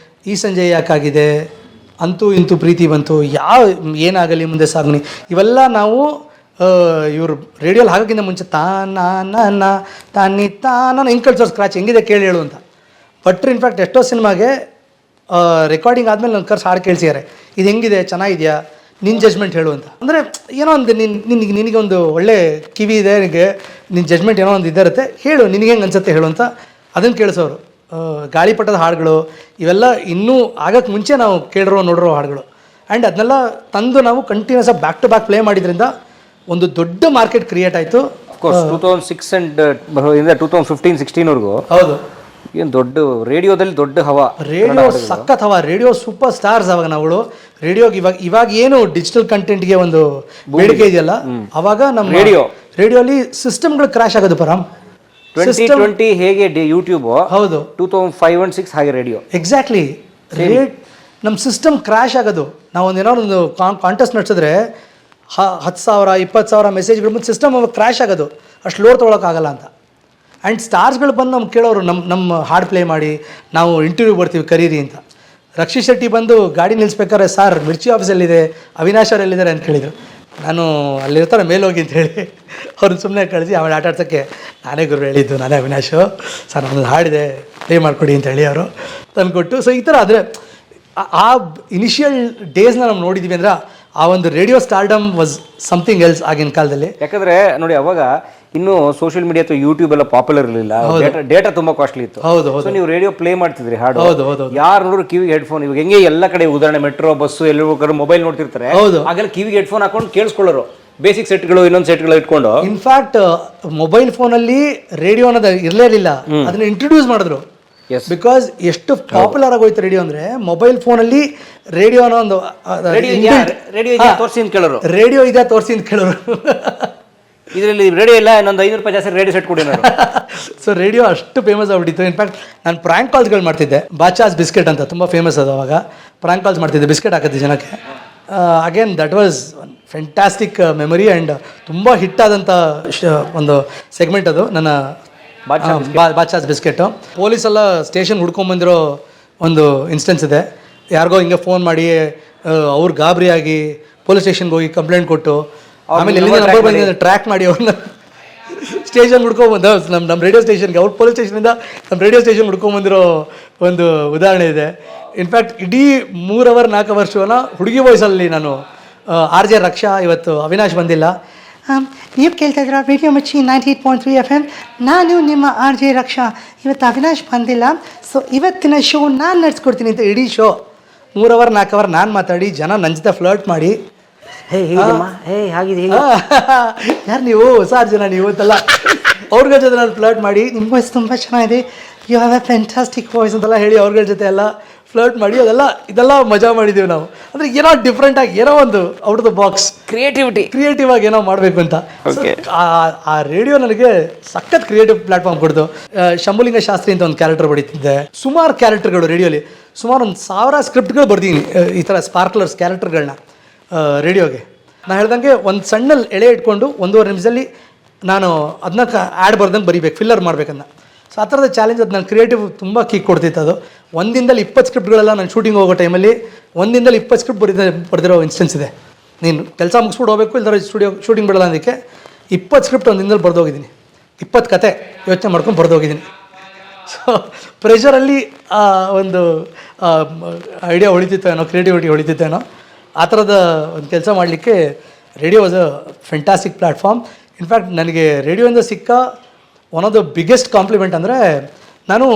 ಈ ಸಂಜೆ ಯಾಕಾಗಿದೆ, ಅಂತೂ ಇಂತೂ ಪ್ರೀತಿ ಬಂತು, ಏನಾಗಲಿ ಮುಂದೆ ಸಾಗಲಿ, ಇವೆಲ್ಲ ನಾವು ಇವರು ರೇಡಿಯೋಲಿ ಹಾಕೋಕ್ಕಿಂತ ಮುಂಚೆ ತಾನಿ ಹಿಂಗೆ ಕಳ್ಸೋ ಸ್ಕ್ರಾಚ್ ಹೆಂಗಿದೆ ಕೇಳಿ ಹೇಳು ಅಂತ ಭಟ್ರು. ಇನ್ಫ್ಯಾಕ್ಟ್ ಎಷ್ಟೋ ಸಿನಿಮಾಗೆ ರೆಕಾರ್ಡಿಂಗ್ ಆದಮೇಲೆ ನನ್ನ ಕರ್ಸ್ ಹಾಡು ಕೇಳಿಸಿದ್ದಾರೆ, ಇದು ಹೆಂಗಿದೆ, ಚೆನ್ನಾಗಿದೆಯಾ, ನಿನ್ನ ಜಜ್ಮೆಂಟ್ ಹೇಳು ಅಂತ. ಅಂದರೆ ಏನೋ ಒಂದು ನಿನಗೆ ಒಂದು ಒಳ್ಳೆ ಕಿವಿ ಇದೆ, ನಿನಗೆ ನಿನ್ನ ಜಜ್ಮೆಂಟ್ ಏನೋ ಒಂದು ಇದಿರುತ್ತೆ, ಹೇಳು ನಿನಗೆ ಹೆಂಗೆ ಅನ್ಸುತ್ತೆ ಹೇಳು ಅಂತ ಅದನ್ನು ಕೇಳಿಸೋರು. ಗಾಳಿಪಟದ ಹಾಡುಗಳು ಇವೆಲ್ಲ ಇನ್ನೂ ಆಗಕ್ಕೆ ಮುಂಚೆ ನಾವು ಕೇಳಿರೋ ನೋಡಿರೋ ಹಾಡುಗಳು. ಆ್ಯಂಡ್ ಅದನ್ನೆಲ್ಲ ತಂದು ನಾವು ಕಂಟಿನ್ಯೂಸ್ ಆಗಿ ಬ್ಯಾಕ್ ಟು ಬ್ಯಾಕ್ ಪ್ಲೇ ಮಾಡಿದ್ರಿಂದ ಒಂದು ದೊಡ್ಡ ಮಾರ್ಕೆಟ್ ಕ್ರಿಯೇಟ್ ಆಯಿತು. 2006 and 2015-16 ಹೌದು, ಏನು ದೊಡ್ಡ ರೇಡಿಯೋದಲ್ಲಿ ದೊಡ್ಡ ಹವಾ, ರೇಡಿಯೋ ಸಖತ್ ಹವಾ, ರೇಡಿಯೋ ಸೂಪರ್ ಸ್ಟಾರ್ಸ್. ಅವಾಗ ನಾವುಗಳು ರೇಡಿಯೋಗೆ ಇವಾಗ ಏನು ಡಿಜಿಟಲ್ ಕಂಟೆಂಟ್ಗೆ ಒಂದು ಬೇಡಿಕೆ ಇದೆಯಲ್ಲ, ಅವಾಗ ನಮ್ಮ ರೇಡಿಯೋಲಿ ಸಿಸ್ಟಮ್ಗಳು ಕ್ರಾಶ್ ಆಗೋದು. ಪರಾಮ್ 2020 ಹೇಗೆ ಯೂಟ್ಯೂಬ್, ಹೌದು, 2005 and 6 ಹಾಗೆ ರೇಡಿಯೋ. ಎಕ್ಸಾಕ್ಟ್ಲಿ. ನಮ್ಮ ಸಿಸ್ಟಮ್ ಕ್ರ್ಯಾಶ್ ಆಗೋದು. ನಾವು ಒಂದು ಕಾಂಟೆಸ್ಟ್ ನಡೆಸಿದ್ರೆ 10,000 20,000 ಮೆಸೇಜ್ಗಳು ಮುಂದೆ ಸಿಸ್ಟಮ್ ಕ್ರ್ಯಾಶ್ ಆಗೋದು, ಅಷ್ಟು ಲೋಡ್ ತೊಗೊಳಕ್ಕಾಗಲ್ಲ ಅಂತ. ಆ್ಯಂಡ್ ಸ್ಟಾರ್ಸ್ಗಳು ಬಂದು ನಮ್ಗೆ ಕೇಳೋರು, ನಮ್ಮ ಹಾಡು ಪ್ಲೇ ಮಾಡಿ ನಾವು ಇಂಟರ್ವ್ಯೂ ಬರ್ತೀವಿ ಕರೀರಿ ಅಂತ. ರಕ್ಷಿತ್ ಶೆಟ್ಟಿ ಬಂದು ಗಾಡಿ ನಿಲ್ಲಿಸ್ಬೇಕಾದ್ರೆ, ಸರ್ ಮಿರ್ಚಿ ಆಫೀಸಲ್ಲಿದೆ, ಅವಿನಾಶ್ ಅವ್ರು ಎಲ್ಲಿದ್ದಾರೆ ಅಂತ ಕೇಳಿದರು. ನಾನು ಅಲ್ಲಿರ್ತಾರೆ ಮೇಲೆ ಹೋಗಿ ಅಂತ ಹೇಳಿ ಅವ್ರನ್ನ ಸುಮ್ಮನೆ ಕಳಿಸಿ ಆಮೇಲೆ ಆಟ ಆಡ್ಸೋಕ್ಕೆ ನಾನೇ ಗುರು ಹೇಳಿದ್ದು, ನಾನೇ ಅವಿನಾಶು, ಸರ್ ನಮ್ಮದು ಹಾಡಿದೆ ಪ್ಲೇ ಮಾಡಿಕೊಡಿ ಅಂತ ಹೇಳಿ ಅವರು ತಂದುಕೊಟ್ಟು. ಸೊ ಈ ಥರ ಆದರೆ ಆ ಇನಿಷಿಯಲ್ ಡೇಸ್ನ ನಾವು ನೋಡಿದ್ವಿ ಅಂದ್ರೆ ಆ ಒಂದು radio stardom was something else ಆಗಿನ ಕಾಲದಲ್ಲಿ. ಯಾಕಂದರೆ ನೋಡಿ, ಅವಾಗ ಇನ್ನೂ ಸೋಷಿಯಲ್ ಮೀಡಿಯಾ ಅಥವಾ ಯೂಟ್ಯೂಬ್ ಎಲ್ಲ ಪಾಪ್ಯುಲರ್ ಇರಲಿಲ್ಲ, ಡೇಟಾ ತುಂಬ ಕಾಸ್ಟ್ಲಿ ಇತ್ತು. ಹೌದು. ನೀವು ರೇಡಿಯೋ ಪ್ಲೇ ಮಾಡ್ತಿದ್ರಿ ಹಾಡು. ಹೌದು. ಯಾರು ನೋಡ್ರು ಕಿವಿಗೆ ಹೆಡ್ಫೋನ್. ಇವಾಗ ಹೆಂಗೆ ಎಲ್ಲ ಕಡೆ ಉದಾಹರಣೆ ಮೆಟ್ರೋ ಬಸ್ಸು ಎಲ್ಲಿ ಹೋಗೋರು ಮೊಬೈಲ್ ನೋಡ್ತಿರ್ತಾರೆ. ಹಾಗೆಲ್ಲ ಕಿವಿಗೆ ಹೆಡ್ಫೋನ್ ಹಾಕೊಂಡು ಕೇಳಿಸ್ಕೊಳ್ಳೋರು, ಬೇಸಿಕ್ ಸೆಟ್ಗಳು ಇನ್ನೊಂದು ಸೆಟ್ಗಳು ಇಟ್ಕೊಂಡು. ಇನ್ಫ್ಯಾಕ್ಟ್ ಮೊಬೈಲ್ ಫೋನಲ್ಲಿ ರೇಡಿಯೋ ಅನ್ನೋದು ಇರಲೇ ಇರಲಿಲ್ಲ, ಅದನ್ನ ಇಂಟ್ರೊಡ್ಯೂಸ್ ಮಾಡಿದ್ರು. ಬಿಕಾಸ್ ಎಷ್ಟು ಪಾಪ್ಯುಲರ್ ಆಗೋಯ್ತು ರೇಡಿಯೋ ಅಂದ್ರೆ, ಮೊಬೈಲ್ ಫೋನಲ್ಲಿ ರೇಡಿಯೋ ಅನ್ನೋ ಒಂದು ರೇಡಿಯೋ ಇದೆ ತೋರಿಸಿ ಅಂತ ಕೇಳೋರು. ಇದರಲ್ಲಿ ರೇಡಿಯೋ ಇಲ್ಲ, ಇನ್ನೊಂದು 500 ರೂಪಾಯಿ ಜಾಸ್ತಿ ರೇಡಿಯೋ ಸೆಟ್ ಕೊಡಿ. ಸೊ ರೇಡಿಯೋ ಅಷ್ಟು ಫೇಮಸ್ ಆಗ್ಬಿಟ್ಟಿತ್ತು. ಇನ್ಫ್ಯಾಕ್ಟ್ ನಾನು ಪ್ರಾಂಕ್ ಕಾಲ್ಸ್ಗಳು ಮಾಡ್ತಿದ್ದೆ. ಬಾಚಾಸ್ ಬಿಸ್ಕೆಟ್ ಅಂತ ತುಂಬ ಫೇಮಸ್ ಅದು. ಅವಾಗ ಪ್ರಾಂಕ್ ಕಾಲ್ಸ್ ಮಾಡ್ತಿದ್ದೆ, ಬಿಸ್ಕೆಟ್ ಹಾಕಿದ್ದೆ ಜನಕ್ಕೆ. Again that was fantastic memory and ತುಂಬ ಹಿಟ್ ಆದಂಥ ಒಂದು ಸೆಗ್ಮೆಂಟ್ ಅದು ನನ್ನ ಬಾಚಾಸ್ ಬಿಸ್ಕೆಟು. ಪೊಲೀಸೆಲ್ಲ ಸ್ಟೇಷನ್ ಹುಡ್ಕೊಂಬಂದಿರೋ ಒಂದು ಇನ್ಸ್ಟೆನ್ಸ್ ಇದೆ. ಯಾರಿಗೋ ಹಿಂಗೆ ಫೋನ್ ಮಾಡಿ ಅವ್ರು ಗಾಬರಿಯಾಗಿ ಪೊಲೀಸ್ ಸ್ಟೇಷನ್ಗೆ ಹೋಗಿ ಕಂಪ್ಲೇಂಟ್ ಕೊಟ್ಟು ಆಮೇಲೆ ಎಲ್ಲಿಂದ ನಂಬರ್ ಬಂದಿದೆ ಟ್ರ್ಯಾಕ್ ಮಾಡಿ ಅವ್ರನ್ನ ಸ್ಟೇಷನ್ ಹುಡ್ಕೊಂಬಂದ ನಮ್ಮ ರೇಡಿಯೋ ಸ್ಟೇಷನ್ಗೆ ಅವ್ರು ಪೊಲೀಸ್ ಸ್ಟೇಷನಿಂದ ನಮ್ಮ ರೇಡಿಯೋ ಸ್ಟೇಷನ್ ಹುಡ್ಕೊಂಬಂದಿರೋ ಒಂದು ಉದಾಹರಣೆ ಇದೆ. ಇನ್ಫ್ಯಾಕ್ಟ್ ಇಡೀ 3 ಅವರ್ 4 ಅವರ್ ಶೋನ ಹುಡುಗಿ ವಾಯ್ಸಲ್ಲಿ ನಾನು RJ ರಕ್ಷಾ, ಇವತ್ತು ಅವಿನಾಶ್ ಬಂದಿಲ್ಲ, ನೀವು ಕೇಳ್ತಾ ಇದ್ದೀರಾ ರೇಡಿಯೋ ಮಿರ್ಚಿ 98.3 FM, ನಾನು ನಿಮ್ಮ RJ ರಕ್ಷಾ, ಇವತ್ತು ಅವಿನಾಶ್ ಬಂದಿಲ್ಲ, ಸೊ ಇವತ್ತಿನ ಶೋ ನಾನು ನಡೆಸ್ಕೊಡ್ತೀನಿ ಅಂತ ಇಡೀ ಶೋ 3 ಅವರ್ 4 ಅವರ್ ನಾನು ಮಾತಾಡಿ ಜನ ನನ್ನ ಜೊತೆ ಫ್ಲರ್ಟ್ ಮಾಡಿ ಯಾರು ನೀವು ಹೊಸ ಜನ ನೀವು ಅಂತೆಲ್ಲ ಅವ್ರಗಳ ಜೊತೆ ನಾನು ಫ್ಲರ್ಟ್ ಮಾಡಿ ನಿಮ್ಮ ವಾಯ್ಸ್ ತುಂಬ ಚೆನ್ನಾಗಿದೆ, you have a fantastic voice ಅಂತೆಲ್ಲ ಹೇಳಿ ಅವ್ರಗಳ ಜೊತೆ ಎಲ್ಲ ಫ್ಲರ್ಟ್ ಮಾಡಿ ಇದೆಲ್ಲ ಮಜಾ ಮಾಡಿದ್ದೀವಿ ನಾವು. ಅಂದರೆ ಏನೋ ಡಿಫ್ರೆಂಟಾಗಿ ಏನೋ ಒಂದು out of the box creative ಆಗಿ ಏನೋ ಮಾಡಬೇಕು ಅಂತ. ಆ ರೇಡಿಯೋ ನನಗೆ ಸಖತ್ ಕ್ರಿಯೇಟಿವ್ ಪ್ಲಾಟ್ಫಾರ್ಮ್ ಕೊಡ್ತು. ಶಂಭುಲಿಂಗ ಶಾಸ್ತ್ರಿ ಅಂತ ಒಂದು ಕ್ಯಾರೆಕ್ಟರ್ ಬರೀತಿದ್ದೆ, ಸುಮಾರು ಕ್ಯಾರೆಕ್ಟರ್ಗಳು ರೇಡಿಯೋಲಿ ಸುಮಾರು 1000 ಸ್ಕ್ರಿಪ್ಟ್ಗಳು ಬರ್ತೀನಿ ಈ ಥರ ಸ್ಪಾರ್ಕ್ಲರ್ಸ್ ಕ್ಯಾರೆಕ್ಟರ್ಗಳನ್ನ ರೇಡಿಯೋಗೆ. ನಾನು ಹೇಳ್ದಂಗೆ ಒಂದು ಸಣ್ಣ ಎಳೆ ಇಟ್ಕೊಂಡು 1.5 ನಿಮಿಷದಲ್ಲಿ ನಾನು ಅದನ್ನ ಆ್ಯಡ್ ಬರ್ದಂಗೆ ಬರೀಬೇಕು, ಫಿಲ್ಲರ್ ಮಾಡ್ಬೇಕನ್ನ. ಸೊ ಆ ಥರದ ಚಾಲೆಂಜ್ ಅದು ನಾನು ಕ್ರಿಯೇಟಿವ್ ತುಂಬ ಕೀಕ್ ಕೊಡ್ತಿತ್ತು. ಅದು 1 ದಿನದಲ್ಲಿ 20 ಸ್ಕ್ರಿಪ್ಟ್ಗಳೆಲ್ಲ ನಾನು ಶೂಟಿಂಗ್ ಹೋಗೋ ಟೈಮಲ್ಲಿ 1 ದಿನದಲ್ಲಿ 20 ಸ್ಕ್ರಿಪ್ಟ್ ಬರೆದಿರೋ ಇನ್ಸ್ಟೆನ್ಸ್ ಇದೆ. ನೀನು ಕೆಲಸ ಮುಗಿಸ್ಬಿಟ್ಟು ಹೋಗಬೇಕು, ಇಲ್ದಾರೆ ಶೂಟಿಂಗ್ ಬಿಡಲ್ಲ ಅದಕ್ಕೆ 20 ಸ್ಕ್ರಿಪ್ಟ್ 1 ದಿನದಲ್ಲಿ ಬರೆದೋಗಿದ್ದೀನಿ, 20 ಕತೆ ಯೋಚನೆ ಮಾಡ್ಕೊಂಡು ಬರೆದೋಗಿದ್ದೀನಿ. ಸೊ ಪ್ರೆಷರಲ್ಲಿ ಒಂದು ಐಡಿಯಾ ಹೊಳಿತಿತ್ತೇನೋ, ಕ್ರಿಯೇಟಿವಿಟಿ ಹೊಳಿತಿತ್ತೇನೋ, ಆ ಥರದ ಒಂದು ಕೆಲಸ ಮಾಡಲಿಕ್ಕೆ radio was a fantastic platform. In fact ನನಗೆ ರೇಡಿಯೋಯಿಂದ ಸಿಕ್ಕ one of the biggest compliment ಅಂದರೆ, ನಾನು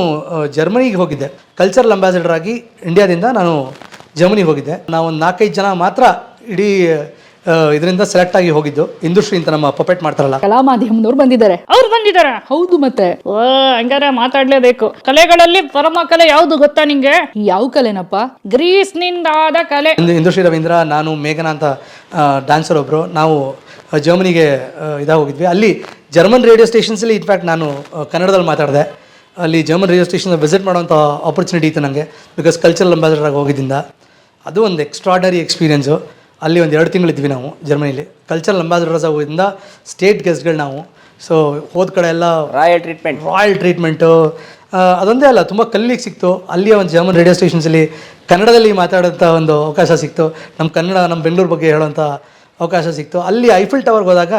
ಜರ್ಮನಿಗೆ ಹೋಗಿದ್ದೆ ಕಲ್ಚರಲ್ ಅಂಬಾಸಿಡರ್ ಆಗಿ. ಇಂಡಿಯಾದಿಂದ ನಾನು ಜರ್ಮನಿಗೆ ಹೋಗಿದ್ದೆ. ನಾವು ಒಂದು 4-5 ಜನ ಮಾತ್ರ ಇಡೀ ಇದರಿಂದ ಸೆಲೆಕ್ಟ್ ಆಗಿ ಹೋಗಿದ್ದು. ಇಂದುಶ್ರೀ ಅಂತ ನಮ್ಮ ಪಪೆಟ್ ಮಾಡ್ತಾರಲ್ಲ, ಕಲಾ ಮಾಧ್ಯಮದವ್ರು ಬಂದಿದ್ದಾರೆ. ಅವ್ರು ಬಂದಿದ್ದಾರೆ, ಹೌದು. ಮತ್ತೆ ಹಂಗಾರೆ ಮಾತಾಡ್ಲೇಬೇಕು. ಕಲೆಗಳಲ್ಲಿ ಪರಮ ಕಲೆ ಯಾವ್ದು ಗೊತ್ತಾ ನಿಂಗೆ? ಯಾವ ಕಲೆನಪ್ಪ? ಗ್ರೀಸ್ ನಿಂದ ಆದ ಕಲೆ. ಇಂದುಶ್ರೀ ರವೀಂದ್ರ, ನಾನು ಮೇಘನಾ ಅಂತ ಡ್ಯಾನ್ಸರ್ ಒಬ್ಬರು, ನಾವು ಜರ್ಮನಿಗೆ ಹೋಗಿದ್ವಿ. ಅಲ್ಲಿ ಜರ್ಮನ್ ರೇಡಿಯೋ ಸ್ಟೇಷನ್ಸಲ್ಲಿ ಇನ್ಫ್ಯಾಕ್ಟ್ ನಾನು ಕನ್ನಡದಲ್ಲಿ ಮಾತಾಡಿದೆ. ಅಲ್ಲಿ ಜರ್ಮನ್ ರೇಡಿಯೋ ಸ್ಟೇಷನ್ ವಿಸಿಟ್ ಮಾಡೋಂಥ ಆಪರ್ಚುನಿಟಿ ಇತ್ತು ನನಗೆ, ಬಿಕಾಸ್ ಕಲ್ಚರಲ್ ಅಂಬಾಸಿಡರ್ ಆಗಿ ಹೋಗಿದ್ದರಿಂದ. ಅದು ಒಂದು ಎಕ್ಸ್ಟ್ರಾಡನರಿ ಎಕ್ಸ್ಪೀರಿಯೆನ್ಸು. ಅಲ್ಲಿ ಒಂದು 2 ತಿಂಗಳಿದ್ವಿ ನಾವು ಜರ್ಮನಿಲಿ ಕಲ್ಚರಲ್ ಅಂಬಾಸಿಡರ್ಸ್ ಆಗೋದ್ರಿಂದ ಸ್ಟೇಟ್ ಗೆಸ್ಟ್ಗಳು ನಾವು. ಸೊ ಹೋದ ಕಡೆ ಎಲ್ಲ ರಾಯಲ್ ಟ್ರೀಟ್ಮೆಂಟು ಅದೊಂದೇ ಅಲ್ಲ, ತುಂಬ ಕಲಿಲಿಕ್ಕೆ ಸಿಕ್ತು. ಅಲ್ಲಿಯ ಒಂದು ಜರ್ಮನ್ ರೇಡಿಯೋ ಸ್ಟೇಷನ್ಸಲ್ಲಿ ಕನ್ನಡದಲ್ಲಿ ಮಾತಾಡೋಂಥ ಒಂದು ಅವಕಾಶ ಸಿಕ್ತು. ನಮ್ಮ ಬೆಂಗಳೂರು ಬಗ್ಗೆ ಹೇಳೋಂಥ ಅವಕಾಶ ಸಿಕ್ತು. ಅಲ್ಲಿ ಐಫಿಲ್ ಟವರ್ಗೆ ಹೋದಾಗ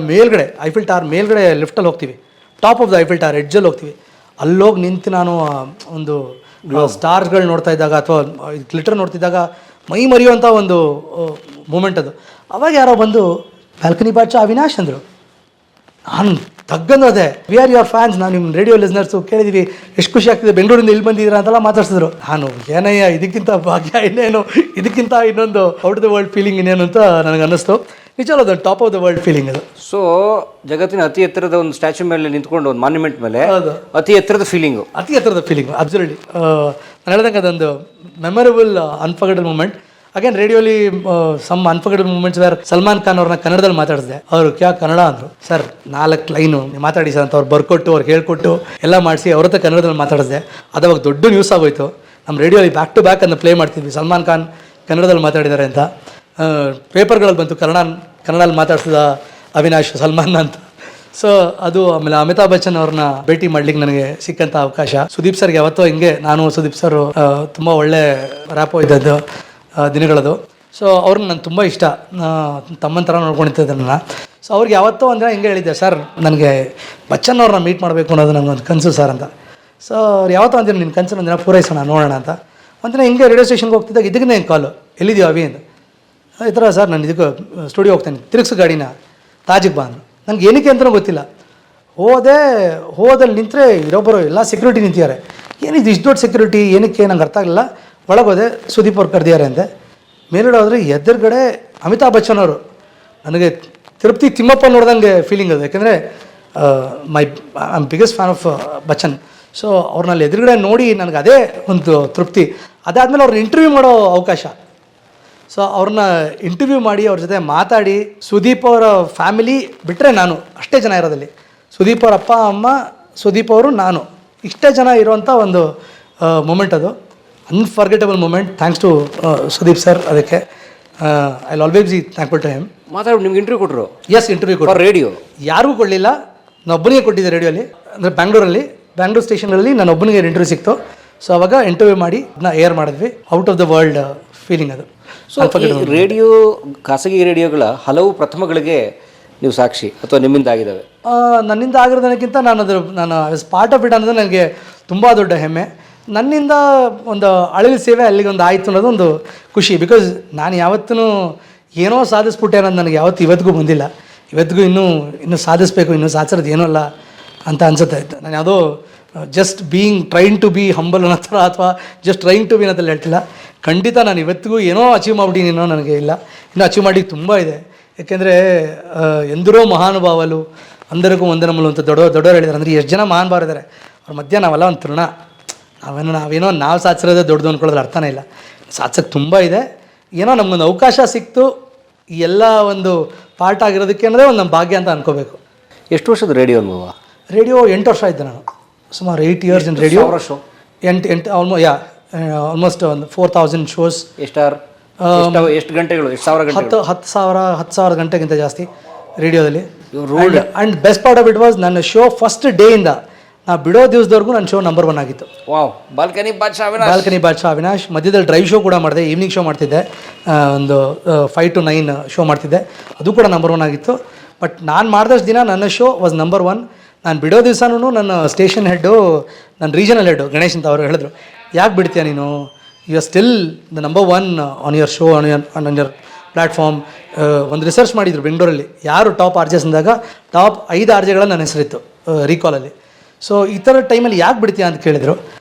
ಮೇಲ್ಗಡೆ ಐಫಿಲ್ ಟವರ್ ಮೇಲ್ಗಡೆ ಲಿಫ್ಟಲ್ಲಿ ಹೋಗ್ತೀವಿ, top of the Eiffel tower ಎಡ್ಜಲ್ಲಿ ಹೋಗ್ತೀವಿ. ಅಲ್ಲೋಗಿ ನಿಂತು ನಾನು ಒಂದು ಸ್ಟಾರ್ಸ್ಗಳು ನೋಡ್ತಾ ಇದ್ದಾಗ ಅಥವಾ ಗ್ಲಿಟರ್ ನೋಡ್ತಿದ್ದಾಗ ಮೈ ಮರೆಯುವಂಥ ಒಂದು ಮೂಮೆಂಟ್ ಅದು. ಅವಾಗ ಯಾರೋ ಬಂದು ಬ್ಯಾಲ್ಕನಿ ಬಾಚ ಅವಿನಾಶ್ ಅಂದರು. ನಾನು ತಗ್ಗಂದು ವಿ ಆರ್ ಯುವರ್ ಫ್ಯಾನ್ಸ್, ನಾವು ನಿಮ್ಮ ರೇಡಿಯೋ ಲಿಸ್ನರ್ಸು, ಕೇಳಿದ್ದೀವಿ, ಎಷ್ಟು ಖುಷಿ ಆಗ್ತಿದೆ, ಬೆಂಗಳೂರಿಂದ ಇಲ್ಲಿ ಬಂದಿದ್ದೀರಾ ಅಂತೆಲ್ಲ ಮಾತಾಡ್ಸಿದ್ರು. ನಾನು ಏನಯ್ಯ ಇದಕ್ಕಿಂತ ಭಾಗ್ಯ ಇನ್ನೇನು, ಇದಕ್ಕಿಂತ ಇನ್ನೊಂದು ಔಟ್ ದ ವರ್ಲ್ಡ್ ಫೀಲಿಂಗ್ ಇನ್ನೇನು ಅಂತ ನನಗೆ ಅನ್ನಿಸ್ತು. ನಿಜವಲ್ಲ, ಅದು top of the world feeling ಅದು. ಸೊ ಜಗತ್ತಿನ ಅತಿ ಎತ್ತರದ ಒಂದು ಸ್ಟ್ಯಾಚ್ಯೂ ಮೇಲೆ ನಿಂತ್ಕೊಂಡು ಒಂದು ಮಾನ್ಯುಮೆಂಟ್ ಮೇಲೆ ಅತಿ ಎತ್ತರದ ಫೀಲಿಂಗು, ಅಬ್ಸಲ್ಯೂಟ್ಲಿ. ನಾನು ಹೇಳ್ದಂಗೆ ಅದೊಂದು ಮೆಮೊರಬಲ್ ಅನ್ಫರ್ಗೆಟಬಲ್ ಮೂಮೆಂಟ್. ಅಗೇನ್ ರೇಡಿಯೋಲಿ some unforgettable moments where Salman Khan ಅವ್ರನ್ನ ಕನ್ನಡದಲ್ಲಿ ಮಾತಾಡಿಸಿದೆ. ಅವರು ಕ್ಯಾ ಕನ್ನಡ ಅಂದರು. ಸರ್ 4 ಲೈನು ಮಾತಾಡಿ ಸರ್ ಅಂತ ಅವ್ರು ಬರ್ಕೊಟ್ಟು ಅವ್ರಿಗೆ ಹೇಳ್ಕೊಟ್ಟು ಎಲ್ಲ ಮಾಡಿಸಿ ಅವ್ರ ಹತ್ರ ಕನ್ನಡದಲ್ಲಿ ಮಾತಾಡಿಸಿದೆ. ಅದು ಅವಾಗ ದೊಡ್ಡ ನ್ಯೂಸ್ ಆಗೋಯ್ತು. ನಮ್ಮ ರೇಡಿಯೋಲಿ ಬ್ಯಾಕ್ ಟು ಬ್ಯಾಕ್ ಅದನ್ನು ಪ್ಲೇ ಮಾಡ್ತಿದ್ವಿ, ಸಲ್ಮಾನ್ ಖಾನ್ ಕನ್ನಡದಲ್ಲಿ ಮಾತಾಡಿದ್ದಾರೆ ಅಂತ. ಪೇಪರ್ಗಳಲ್ಲಿ ಬಂತು ಕನ್ನಡದಲ್ಲಿ ಮಾತಾಡ್ಸಿದ ಅವಿನಾಶ್ ಸಲ್ಮಾನ್ ಅಂತ. ಸೊ ಅದು ಆಮೇಲೆ ಅಮಿತಾಬ್ ಬಚ್ಚನ್ ಅವ್ರನ್ನ ಭೇಟಿ ಮಾಡ್ಲಿಕ್ಕೆ ನನಗೆ ಸಿಕ್ಕಂಥ ಅವಕಾಶ. ಸುದೀಪ್ ಸರ್ಗೆ ಯಾವತ್ತೋ ಹಿಂಗೆ ನಾನು ಸುದೀಪ್ ಸರ್ ತುಂಬ ಒಳ್ಳೆ ರ್ಯಾಪೋ ಇದ್ದದ್ದು ದಿನಗಳದು. ಸೊ ಅವ್ರನ್ನ ನಾನು ತುಂಬ ಇಷ್ಟ, ತಮ್ಮನ ಥರ ನೋಡ್ಕೊಂಡಿದ್ದೆ ನನ್ನ. ಸೊ ಅವ್ರಿಗೆ ಯಾವತ್ತೋ ಅಂದರೆ ಹಿಂಗೆ ಹೇಳಿದ್ದೆ, ಸರ್ ನನಗೆ ಬಚ್ಚನ್ ಅವ್ರನ್ನ ಮೀಟ್ ಮಾಡಬೇಕು ಅನ್ನೋದು ನನಗೊಂದು ಕನಸು ಸರ್ ಅಂತ. ಸೊ ಅವ್ರು ಯಾವತ್ತೋ ಅಂತೀನಿ, ನಿನ್ನ ಕನಸು ಒಂದಿನ ಪೂರೈಸೋಣ ನೋಡೋಣ ಅಂತ. ಒಂದಿನ ಹಿಂಗೆ ರೇಡಿಯೋ ಸ್ಟೇಷನ್ಗೆ ಹೋಗ್ತಿದ್ದಾಗ ಇದಕ್ಕೆ ಏನು ಕಾಲು, ಎಲ್ಲಿದ್ದೀವಿ ಅವಿ ಅಂತ. ಈ ಥರ ಸರ್ ನಾನು ಇದಕ್ಕೆ ಸ್ಟುಡಿಯೋ ಹೋಗ್ತೇನೆ, ತಿರುಗಿಸು ಗಾಡಿನ, ತಾಜಿಗೆ ಬಾ ಅಂದರು. ನನಗೆ ಏನಕ್ಕೆ ಅಂತಲೂ ಗೊತ್ತಿಲ್ಲ. ಹೋದಲ್ಲಿ ನಿಂತರೆ ಇರೊಬ್ಬರು ಎಲ್ಲ ಸೆಕ್ಯೂರಿಟಿ ನಿಂತಿದ್ದಾರೆ. ಏನಿದು ಇಷ್ಟು ದೊಡ್ಡ ಸೆಕ್ಯೂರಿಟಿ ಏನಕ್ಕೆ ನಂಗೆ ಅರ್ಥ ಆಗಲಿಲ್ಲ. ಒಳಗೋದೆ, ಸುದೀಪ್ ಅವ್ರು ಕರೆದಿದ್ದಾರೆ ಅಂದೆ. ಮೇಲ್ಗಡೆ ಹೋದರೆ ಎದುರುಗಡೆ ಅಮಿತಾಬ್ ಬಚ್ಚನ್ ಅವರು. ನನಗೆ ತಿರುಪತಿ ತಿಮ್ಮಪ್ಪ ನೋಡ್ದಂಗೆ ಫೀಲಿಂಗ್ ಅದು, ಯಾಕೆಂದರೆ I am biggest fan of Bachchan. So ಅವ್ರನ್ನಲ್ಲಿ ಎದುರುಗಡೆ ನೋಡಿ ನನಗೆ ಅದೇ ಒಂದು ತೃಪ್ತಿ. ಅದಾದಮೇಲೆ ಅವ್ರನ್ನ ಇಂಟರ್ವ್ಯೂ ಮಾಡೋ ಅವಕಾಶ. ಸೊ ಅವ್ರನ್ನ ಇಂಟರ್ವ್ಯೂ ಮಾಡಿ ಅವ್ರ ಜೊತೆ ಮಾತಾಡಿ, ಸುದೀಪ್ ಅವರ ಫ್ಯಾಮಿಲಿ ಬಿಟ್ಟರೆ ನಾನು ಅಷ್ಟೇ ಜನ ಇರೋದಲ್ಲಿ. ಸುದೀಪ್ ಅವ್ರ ಅಪ್ಪ ಅಮ್ಮ, ಸುದೀಪ್ ಅವರು, ನಾನು, ಇಷ್ಟೇ ಜನ ಇರುವಂಥ ಒಂದು ಮೂಮೆಂಟ್ ಅದು. Unforgettable moment. Thanks to Sudeep sir. ಅದಕ್ಕೆ I will always be thankful to him. ಮಾತಾಡಿ ನಿಮ್ಗೆ ಇಂಟರ್ವ್ಯೂ ಕೊಟ್ಟರು? ಎಸ್, ಇಂಟರ್ವ್ಯೂ ಕೊಟ್ಟರು. ರೇಡಿಯೋ ಯಾರಿಗೂ ಕೊಡಲಿಲ್ಲ, ನಾನು ಒಬ್ಬನಿಗೆ ಕೊಟ್ಟಿದ್ದೆ ರೇಡಿಯೋಲಿ. ಅಂದರೆ ಬ್ಯಾಂಗ್ಳೂರು ಸ್ಟೇಷನಲ್ಲಿ ನಾನು ಒಬ್ಬನಿಗೆ ಇಂಟರ್ವ್ಯೂ ಸಿಕ್ತು. ಸೊ ಅವಾಗ ಇಂಟರ್ವ್ಯೂ ಮಾಡಿ ಅದನ್ನ ಏರ್ ಮಾಡಿದ್ವಿ. Out of the world feeling ಅದು. ಸೊ ರೇಡಿಯೋ, ಖಾಸಗಿ ರೇಡಿಯೋಗಳ ಹಲವು ಪ್ರಥಮಗಳಿಗೆ ನೀವು ಸಾಕ್ಷಿ ಅಥವಾ ನಿಮ್ಮಿಂದ ಆಗಿದ್ದಾವೆ? ನನ್ನಿಂದ ಆಗಿರೋದಕ್ಕಿಂತ ನಾನು ಪಾರ್ಟ್ ಆಫ್ ಇಟ್ ಅನ್ನೋದು ನನಗೆ ತುಂಬ ದೊಡ್ಡ ಹೆಮ್ಮೆ. ನನ್ನಿಂದ ಒಂದು ಅಳಿಲು ಸೇವೆ ಅಲ್ಲಿಗೆ ಒಂದು ಆಯಿತು ಅನ್ನೋದು ಒಂದು ಖುಷಿ. ಬಿಕಾಸ್ ನಾನು ಯಾವತ್ತೂ ಏನೋ ಸಾಧಿಸ್ಬಿಟ್ಟೆ ಅನ್ನೋದು ನನಗೆ ಯಾವತ್ತೂ ಇವತ್ತಿಗೂ ಬಂದಿಲ್ಲ. ಇವತ್ತಿಗೂ ಇನ್ನೂ ಸಾಧಿಸ್ಬೇಕು, ಇನ್ನೂ ಸಾಧಿಸೋದು ಏನೂ ಅಲ್ಲ ಅಂತ ಅನ್ಸುತ್ತೆ. ನಾನು ಯಾವುದೋ just trying to be humble ಅನ್ನೋ ಥರ ಅಥವಾ ಜಸ್ಟ್ ಟ್ರೈನ್ ಟು ಬಿ ಅನ್ನೋದ್ರಲ್ಲಿ ಹೇಳ್ತಿಲ್ಲ. ಖಂಡಿತ ನಾನು ಇವತ್ತಿಗೂ ಏನೋ ಅಚೀವ್ ಮಾಡ್ಬಿಟ್ಟಿನೋ ನನಗೆ ಇಲ್ಲ, ಇನ್ನೂ ಅಚೀವ್ ಮಾಡಿ ತುಂಬ ಇದೆ. ಯಾಕೆಂದರೆ ಎಂದರೋ ಮಹಾನುಭಾವಲು అందರಿಗೂ ವಂದನములు ಅಂತ ದೊಡ್ಡವರು ಹೇಳಿದ್ದಾರೆ. ಅಂದರೆ ಎಷ್ಟು ಜನ ಮಹಾನುಭಾವರಿದ್ದಾರೆ, ಅವ್ರ ಮಧ್ಯೆ ನಾವೆಲ್ಲ ಒಂದು ತೃಣ. ನಾವು ಸಾಧಿಸಿರೋದೇ ದೊಡ್ಡದು ಅಂದ್ಕೊಳ್ಳೋದ್ರ ಅರ್ಥನೇ ಇಲ್ಲ. ಸಾಧಿಸೋಕ್ಕೆ ತುಂಬ ಇದೆ. ಏನೋ ನಮಗೊಂದು ಅವಕಾಶ ಸಿಕ್ತು ಈ ಎಲ್ಲ ಒಂದು ಪಾರ್ಟ್ ಆಗಿರೋದಕ್ಕೆ ಅನ್ನೋದೇ ಒಂದು ನಮ್ಮ ಭಾಗ್ಯ ಅಂತ ಅನ್ಕೋಬೇಕು. ಎಷ್ಟು ವರ್ಷದ ರೇಡಿಯೋ ಅನುಭವ? ರೇಡಿಯೋ 8 ವರ್ಷ ಇದ್ದೆ ನಾನು. ಸುಮಾರು 8 years ಇನ್ ರೇಡಿಯೋ. ಶೋ? ಆಲ್ಮೋಸ್ಟ್ ಒಂದು 4000 ಶೋಸ್. ಎಷ್ಟು ಗಂಟೆಗಳು? ಎಷ್ಟು ಸಾವಿರ ಗಂಟೆ? 10,000 ಗಂಟೆಗಿಂತ ಜಾಸ್ತಿ ರೇಡಿಯೋದಲ್ಲಿ. And best part of it was ನನ್ನ ಶೋ ಫಸ್ಟ್ ಡೇಯಿಂದ ನಾ ಬಿಡೋ ದಿವಸದವರೆಗೂ ನನ್ನ ಶೋ ನಂಬರ್ 1 ಆಗಿತ್ತು. ವಾವ್. ಬಾಲ್ಕನಿ ಬಾದ್ಶಾ ಅವಿನಾಶ್. ಮಧ್ಯದಲ್ಲಿ ಡ್ರೈವ್ ಶೋ ಕೂಡ ಮಾಡಿದೆ, ಈವ್ನಿಂಗ್ ಶೋ ಮಾಡ್ತಿದ್ದೆ, ಒಂದು 5 to 9 ಶೋ ಮಾಡ್ತಿದ್ದೆ, ಅದು ಕೂಡ ನಂಬರ್ 1 ಆಗಿತ್ತು. ಬಟ್ ನಾನು ಮಾಡಿದಷ್ಟು ದಿನ ನನ್ನ ಶೋ ವಾಸ್ ನಂಬರ್ 1. ನಾನು ಬಿಡೋ ದಿವಸನೂ ನನ್ನ ಸ್ಟೇಷನ್ ಹೆಡ್ಡು, ನನ್ನ ರೀಜನಲ್ ಹೆಡ್ಡು ಗಣೇಶ್ ಅಂತ ಅವರು ಹೇಳಿದ್ರು, ಯಾಕೆ ಬಿಡ್ತೀಯ ನೀನು, you are still the number 1 on your show, on your platform. ಒಂದು ರಿಸರ್ಚ್ ಮಾಡಿದರು ಬೆಂಗಳೂರಲ್ಲಿ, ಯಾರು ಟಾಪ್ RJs ಅಂದಾಗ ಟಾಪ್ 5 RJಗಳ ನನ್ನ ಹೆಸರಿತ್ತು ರೀಕಾಲಲ್ಲಿ. ಸೊ ಈ ಥರ ಟೈಮಲ್ಲಿ ಯಾಕೆ ಬಿಡ್ತೀಯ ಅಂತ ಕೇಳಿದರು.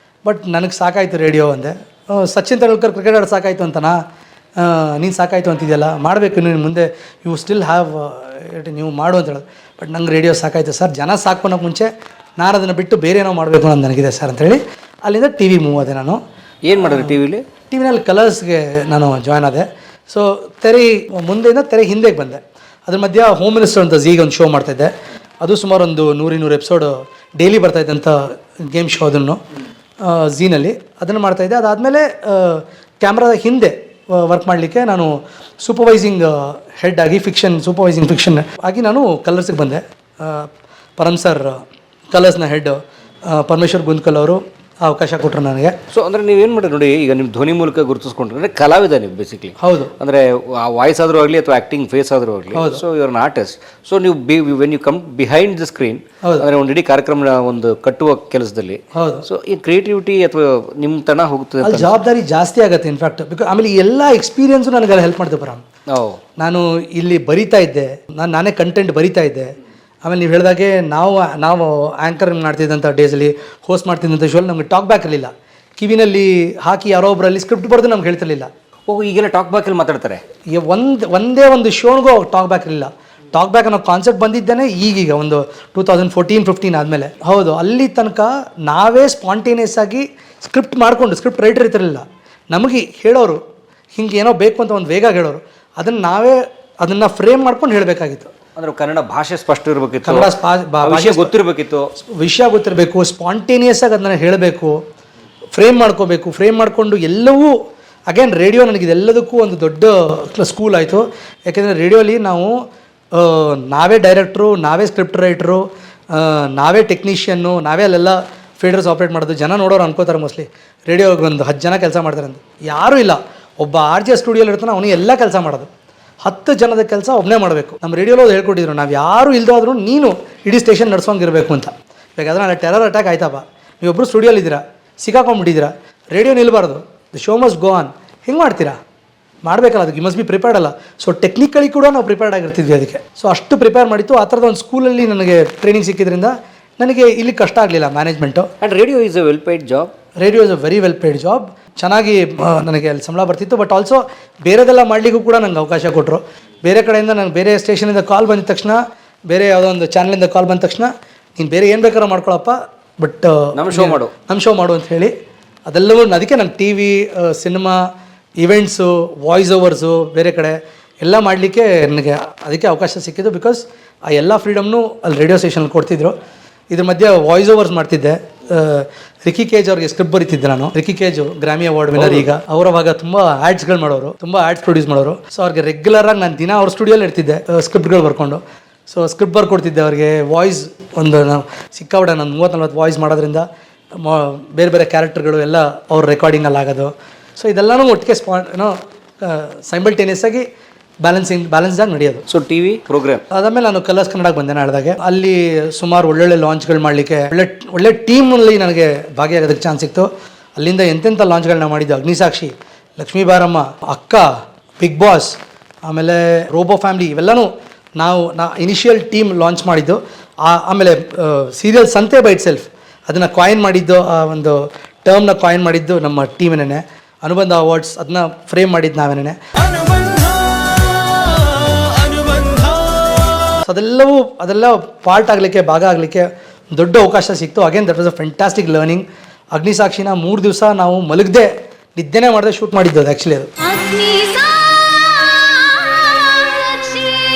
ಬಟ್ ನನಗೆ ಸಾಕಾಯಿತು ರೇಡಿಯೋ ಅಂದೆ. ಸಚಿನ್ ತೆಂಡೂಲ್ಕರ್ ಕ್ರಿಕೆಟ್ ಆಡೋದು ಸಾಕಾಯಿತು ಅಂತನಾ, ನೀನು ಸಾಕಾಯಿತು ಅಂತಿದೆಯಲ್ಲ, ಮಾಡಬೇಕು ನೀನು ಮುಂದೆ, ಯು ಸ್ಟಿಲ್ ಹ್ಯಾವ್ ನೀವು ಮಾಡು ಅಂತ ಹೇಳೋದು. ಬಟ್ ನಂಗೆ ರೇಡಿಯೋ ಸಾಕಾಯಿತು ಸರ್, ಜನ ಸಾಕೋನಕ್ಕೆ ಮುಂಚೆ ನಾನು ಅದನ್ನು ಬಿಟ್ಟು ಬೇರೆ ಏನೋ ಮಾಡಬೇಕು ಅನ್ನೋದು ನನಗಿದೆ ಸರ್ ಅಂತೇಳಿ ಅಲ್ಲಿಂದ TV ಮೂವ್ ಆದೆ ನಾನು. ಏನು ಮಾಡಿದ್ರಿ ಟಿವಿನಲ್ಲಿ ಕಲರ್ಸ್ಗೆ ನಾನು ಜಾಯ್ನ್ ಆದೆ. ಸೊ ಮುಂದೆಯಿಂದ ತೆರೆ ಹಿಂದೆಗೆ ಬಂದೆ. ಅದ್ರ ಮಧ್ಯ ಹೋಮ್ ಮಿನಿಸ್ಟರ್ ಅಂತ ಝೀಗೆ ಒಂದು ಶೋ ಮಾಡ್ತಾಯಿದ್ದೆ. ಅದು ಸುಮಾರು ಒಂದು 100 ಎಪಿಸೋಡ್ ಡೈಲಿ ಬರ್ತಾಯಿದ್ದೆ ಅಂತ ಗೇಮ್ ಶೋ, ಅದನ್ನು ಝೀನಲ್ಲಿ ಅದನ್ನು ಮಾಡ್ತಾಯಿದ್ದೆ. ಅದಾದಮೇಲೆ ಕ್ಯಾಮ್ರಾದ ಹಿಂದೆ ವರ್ಕ್ ಮಾಡಲಿಕ್ಕೆ ನಾನು ಸೂಪರ್ವೈಸಿಂಗ್ ಹೆಡ್ ಆಗಿ ಸೂಪರ್ವೈಸಿಂಗ್ ಫಿಕ್ಷನ್ ಆಗಿ ನಾನು ಕಲರ್ಸಿಗೆ ಬಂದೆ. ಪರಮ್ ಸರ್ ಕಲರ್ಸ್ನ ಹೆಡ್ ಪರಮೇಶ್ವರ್ ಗುಂದ್ಕಲ್ ಅವರು ಅವಕಾಶ ಕೊಟ್ಟರು ನನಗೆ. ಸೊ ಅಂದರೆ ನೀವೇನು ಮಾಡಿರಿ ನೋಡಿ, ಈಗ ನಿಮ್ಮ ಧ್ವನಿ ಮೂಲಕ ಗುರುತಿಸ್ಕೊಂಡ್ರೆ ಅಂದರೆ ಕಲಾವಿದ ನೀವು ಬೇಸಿಕ್ಲಿ. ಹೌದು. ಅಂದರೆ ವಾಯ್ಸ್ ಆದರೂ ಆಗಲಿ ಅಥವಾ ಆ್ಯಕ್ಟಿಂಗ್ ಫೇಸ್ ಆದರೂ ಆಗಲಿ, so you're an artist. So ನೀವು when you come behind the screen, ಅಂದರೆ ಒಂದು ಇಡೀ ಕಾರ್ಯಕ್ರಮ ಒಂದು ಕಟ್ಟುವ ಕೆಲಸದಲ್ಲಿ, ಹೌದು, ಸೊ ಈ ಕ್ರಿಯೇಟಿವಿಟಿ ಅಥವಾ ನಿಮ್ಮ ತನ ಹೋಗ್ತದೆ, ಅಲ್ಲಿ ಜವಾಬ್ದಾರಿ ಜಾಸ್ತಿ ಆಗುತ್ತೆ ಇನ್ಫ್ಯಾಕ್ಟ್. ಬಿಕಾಸ್ ಆಮೇಲೆ ಎಲ್ಲ ಎಕ್ಸ್ಪೀರಿಯನ್ಸು ನನಗೆಲ್ಲ ಹೆಲ್ಪ್ ಮಾಡ್ತೇವೆ ಬರಾಮ್. ನಾನು ಇಲ್ಲಿ ಬರಿತಾ ಇದ್ದೆ, ನಾನೇ ಕಂಟೆಂಟ್ ಬರಿತಾ ಇದ್ದೆ. ಆಮೇಲೆ ನೀವು ಹೇಳಿದಾಗೆ ನಾವು ಆ್ಯಂಕರಿಂಗ್ ಮಾಡ್ತಿದ್ದಂಥ ಡೇಸಲ್ಲಿ, ಹೋಸ್ಟ್ ಮಾಡ್ತಿದ್ದಂಥ ಶೋಲ್ಲಿ ನಮಗೆ ಟಾಕ್ ಬ್ಯಾಕ್ ಇರಲಿಲ್ಲ. ಕಿವಿನಲ್ಲಿ ಹಾಕಿ ಯಾರೋ ಒಬ್ಬರಲ್ಲಿ ಸ್ಕ್ರಿಪ್ಟ್ ಬರೆದು ನಮ್ಗೆ ಹೇಳ್ತಿರ್ಲಿಲ್ಲ. ಈಗೆಲ್ಲ ಟಾಕ್ ಬ್ಯಾಕಲ್ಲಿ ಮಾತಾಡ್ತಾರೆ. ಈಗ ಒಂದೇ ಒಂದು ಶೋನಿಗೂ ಟಾಕ್ ಬ್ಯಾಕ್ ಇರಲಿಲ್ಲ. ಟಾಕ್ ಬ್ಯಾಕ್ ಅನ್ನೋ ಕಾನ್ಸೆಪ್ಟ್ ಬಂದಿದ್ದೇನೆ ಈಗೀಗ ಒಂದು 2014-15 ಆದಮೇಲೆ. ಹೌದು, ಅಲ್ಲಿ ತನಕ ನಾವೇ ಸ್ಪಾಂಟೇನಿಯಸ್ ಆಗಿ ಸ್ಕ್ರಿಪ್ಟ್ ಮಾಡಿಕೊಂಡು, ಸ್ಕ್ರಿಪ್ಟ್ ರೈಟರ್ ಇರ್ತಿರಲಿಲ್ಲ, ನಮಗೆ ಹೇಳೋರು ಹಿಂಗೆ ಏನೋ ಬೇಕು ಅಂತ ಒಂದು ವೇಗ ಹೇಳೋರು, ನಾವೇ ಅದನ್ನು ಫ್ರೇಮ್ ಮಾಡ್ಕೊಂಡು ಹೇಳಬೇಕಾಗಿತ್ತು. ಅಂದರೆ ಕನ್ನಡ ಭಾಷೆ ಸ್ಪಷ್ಟ ಇರಬೇಕಿತ್ತು, ಕನ್ನಡ ಭಾಷೆ ಗೊತ್ತಿರಬೇಕಿತ್ತು, ವಿಷಯ ಗೊತ್ತಿರಬೇಕು, ಸ್ಪಾಂಟೇನಿಯಸ್ ಆಗಿ ಅದನ್ನು ಹೇಳಬೇಕು, ಫ್ರೇಮ್ ಮಾಡ್ಕೋಬೇಕು. ಫ್ರೇಮ್ ಮಾಡಿಕೊಂಡು ಎಲ್ಲವೂ ಅಗೇನ್ ರೇಡಿಯೋ ನನಗಿದೆಲ್ಲದಕ್ಕೂ ಒಂದು ದೊಡ್ಡ ಸ್ಕೂಲ್ ಆಯಿತು. ಯಾಕೆಂದರೆ ರೇಡಿಯೋಲಿ ನಾವು ನಾವೇ ಡೈರೆಕ್ಟ್ರು, ನಾವೇ ಸ್ಕ್ರಿಪ್ಟ್ ರೈಟ್ರು, ನಾವೇ ಟೆಕ್ನಿಷಿಯನ್ನು, ನಾವೇ ಅಲ್ಲೆಲ್ಲ ಫೀಡರ್ಸ್ ಆಪ್ರೇಟ್ ಮಾಡೋದು. ಜನ ನೋಡೋರು ಅನ್ಕೋತಾರೆ ಮೋಸ್ಟ್ಲಿ ರೇಡಿಯೋಗೆ ಒಂದು 10 ಜನ ಕೆಲಸ ಮಾಡ್ತಾರೆ ಅಂತ. ಯಾರೂ ಇಲ್ಲ, ಒಬ್ಬ RJ ಸ್ಟುಡಿಯೋಲಿ ಇರ್ತಾನೆ, ಅವನಿಗೆ ಎಲ್ಲ ಕೆಲಸ ಮಾಡೋದು. 10 ಜನದ ಕೆಲಸ ಒಬ್ಬನೇ ಮಾಡಬೇಕು. ನಮ್ಮ ರೇಡಿಯೋలో ಹೇಳ್ಕೊಟ್ಟಿದ್ರು, ನಾವು ಯಾರೂ ಇಲ್ದಾದ್ರೂ ನೀನು ಇಡೀ ಸ್ಟೇಷನ್ ನಡ್ಸೋಂಗಿರಬೇಕು ಅಂತ. ಬೇಕಾದ್ರೆ ನಾಳೆ ಟೆರರ್ ಅಟ್ಯಾಕ್ ಆಯ್ತಪ್ಪ, ನೀವೊಬ್ಬರು ಸ್ಟುಡಿಯೋಲಿದ್ದೀರಾ, ಸಿಕ್ಕಾಕೊಂಡ್ಬಿಟ್ಟಿದ್ದೀರಾ, ರೇಡಿಯೋ ನಿಲ್ಬಾರ್ದು, the show must go on, ಹೆಂಗೆ ಮಾಡ್ತೀರಾ? ಮಾಡಬೇಕಲ್ಲ, ಅದಕ್ಕೆ ಮಸ್ಟ್ ಬಿ ಪ್ರಿಪೇರ್ಡ್ ಅಲ್ಲ. ಸೊ ಟೆಕ್ನಿಕಲಿ ಕೂಡ ನಾವು ಪ್ರಿಪೇರ್ಡ್ ಆಗಿರ್ತಿದ್ವಿ ಅದಕ್ಕೆ. ಸೊ ಅಷ್ಟು ಪ್ರಿಪೇರ್ ಮಾಡಿತ್ತು. ಆ ಥರದ ಒಂದು ಸ್ಕೂಲಲ್ಲಿ ನನಗೆ ಟ್ರೈನಿಂಗ್ ಸಿಕ್ಕಿದ್ರಿಂದ ನನಗೆ ಇಲ್ಲಿ ಕಷ್ಟ ಆಗಲಿಲ್ಲ management. And radio is a well paid job. Radio is a very well paid job. ಚೆನ್ನಾಗಿ ನನಗೆ ಅಲ್ಲಿ ಸಂಬಳ ಬರ್ತಿತ್ತು. ಬಟ್ ಆಲ್ಸೋ ಬೇರೆದೆಲ್ಲ ಮಾಡಲಿಕ್ಕೂ ಕೂಡ ನಂಗೆ ಅವಕಾಶ ಕೊಟ್ಟರು. ಬೇರೆ ಕಡೆಯಿಂದ ನಂಗೆ ಬೇರೆ ಸ್ಟೇಷನಿಂದ ಕಾಲ್ ಬಂದಿದ ತಕ್ಷಣ, ಬೇರೆ ಯಾವುದೋ ಒಂದು ಚಾನಲಿಂದ ಕಾಲ್ ಬಂದ ತಕ್ಷಣ, ನೀನು ಬೇರೆ ಏನು ಬೇಕಾದ್ರೂ ಮಾಡ್ಕೊಳಪ್ಪ, ಬಟ್ ನಮ್ಮ ಶೋ ಮಾಡು ಅಂತ ಹೇಳಿ ಅದೆಲ್ಲವೂ. ಅದಕ್ಕೆ ನಾನು TV, cinema, events, voice overs, ಬೇರೆ ಕಡೆ ಎಲ್ಲ ಮಾಡಲಿಕ್ಕೆ ನನಗೆ ಅದಕ್ಕೆ ಅವಕಾಶ ಸಿಕ್ಕಿದ್ದು. ಬಿಕಾಸ್ ಆ ಎಲ್ಲ ಫ್ರೀಡಮ್ನು ಅಲ್ಲಿ ರೇಡಿಯೋ ಸ್ಟೇಷನಲ್ಲಿ ಕೊಡ್ತಿದ್ರು. ಇದ್ರ ಮಧ್ಯೆ ವಾಯ್ಸ್ ಓವರ್ಸ್ ಮಾಡ್ತಿದ್ದೆ. ರಿಕಿ ಕೇಜ್ ಅವ್ರಿಗೆ ಸ್ಕ್ರಿಪ್ಟ್ ಬರೀತಿದ್ದೆ ನಾನು. Ricky cage Grammy award winner. ಈಗ ಅವರವಾಗ ತುಂಬ ಆ್ಯಡ್ಸ್ಗಳು ಮಾಡೋರು, ತುಂಬ ಆ್ಯಡ್ಸ್ ಪ್ರೊಡ್ಯೂಸ್ ಮಾಡೋರು. ಸೊ ಅವ್ರಿಗೆ ರೆಗ್ಯುಲರಾಗಿ ನಾನು ದಿನ ಅವ್ರ ಸ್ಟುಡಿಯೋಲಿ ಇರ್ತಿದ್ದೆ ಸ್ಕ್ರಿಪ್ಟ್ಗಳು ಬರ್ಕೊಂಡು. ಸೊ ಸ್ಕ್ರಿಪ್ಟ್ ಬರ್ಕೊಡ್ತಿದ್ದೆ ಅವ್ರಿಗೆ. ವಾಯ್ಸ್ ಒಂದು ನಾವು ಸಿಕ್ಕಾಬಿಟ್ಟೆ ನಾನು 30-40 ವಾಯ್ಸ್ ಮಾಡೋದ್ರಿಂದ ಬೇರೆ ಬೇರೆ ಕ್ಯಾರೆಕ್ಟರ್ಗಳು ಎಲ್ಲ ಅವ್ರ ರೆಕಾರ್ಡಿಂಗಲ್ಲಿ ಆಗೋದು. ಸೊ ಇದೆಲ್ಲನೂ ಒಟ್ಟಿಗೆ ಸೈಮಲ್ಟೇನಿಯಸ್ ಆಗಿ ಬ್ಯಾಲೆನ್ಸ್ಡಾಗಿ ನಡೆಯೋದು. ಸೊ ಟಿವಿ ಪ್ರೋಗ್ರಾಮ್ ಅದಾದಮೇಲೆ ನಾನು ಕಲರ್ಸ್ ಕನ್ನಡಕ್ಕೆ ಬಂದೆ ನಾಳ್ದಾಗೆ. ಅಲ್ಲಿ ಸುಮಾರು ಒಳ್ಳೊಳ್ಳೆ ಲಾಂಚ್ಗಳು ಮಾಡಲಿಕ್ಕೆ ಒಳ್ಳೆ ಟೀಮಲ್ಲಿ ನನಗೆ ಭಾಗಿಯಾಗೋದಕ್ಕೆ ಚಾನ್ಸ್ ಸಿಕ್ತು. ಅಲ್ಲಿಂದ ಎಂತೆಂಥ ಲಾಂಚ್ಗಳನ್ನ ಮಾಡಿದ್ದು, ಅಗ್ನಿಸಾಕ್ಷಿ, ಲಕ್ಷ್ಮೀ ಬಾರಮ್ಮ, ಅಕ್ಕ, ಬಿಗ್ ಬಾಸ್, ಆಮೇಲೆ ರೋಬೋ ಫ್ಯಾಮಿಲಿ, ಇವೆಲ್ಲನೂ ನಾ ಇನಿಷಿಯಲ್ ಟೀಮ್ ಲಾಂಚ್ ಮಾಡಿದ್ದು. ಆಮೇಲೆ ಸೀರಿಯಲ್ ಸಂತೆ ಬೈ ಇಟ್ ಸೆಲ್ಫ್ ಅದನ್ನು ಕಾಯಿನ್ ಮಾಡಿದ್ದು, ಆ ಒಂದು ಟರ್ಮ್ನ ಕಾಯಿನ್ ಮಾಡಿದ್ದು ನಮ್ಮ ಟೀಮೇನೆ. ಅನುಬಂಧ ಅವಾರ್ಡ್ಸ್ ಅದನ್ನ ಫ್ರೇಮ್ ಮಾಡಿದ್ದು ನಾವೇನೆ. ಅದೆಲ್ಲ ಪಾರ್ಟ್ ಆಗಲಿಕ್ಕೆ, ಭಾಗ ಆಗಲಿಕ್ಕೆ ದೊಡ್ಡ ಅವಕಾಶ ಸಿಕ್ತು. Again that was a fantastic learning. ಅಗ್ನಿಸಾಕ್ಷಿನ 3 ದಿವಸ ನಾವು ಮಲಗದೆ ನಿದ್ದೆನೇ ಮಾಡದೆ ಶೂಟ್ ಮಾಡಿದ್ದು. ಅದು ಆ್ಯಕ್ಚುಲಿ ಅದು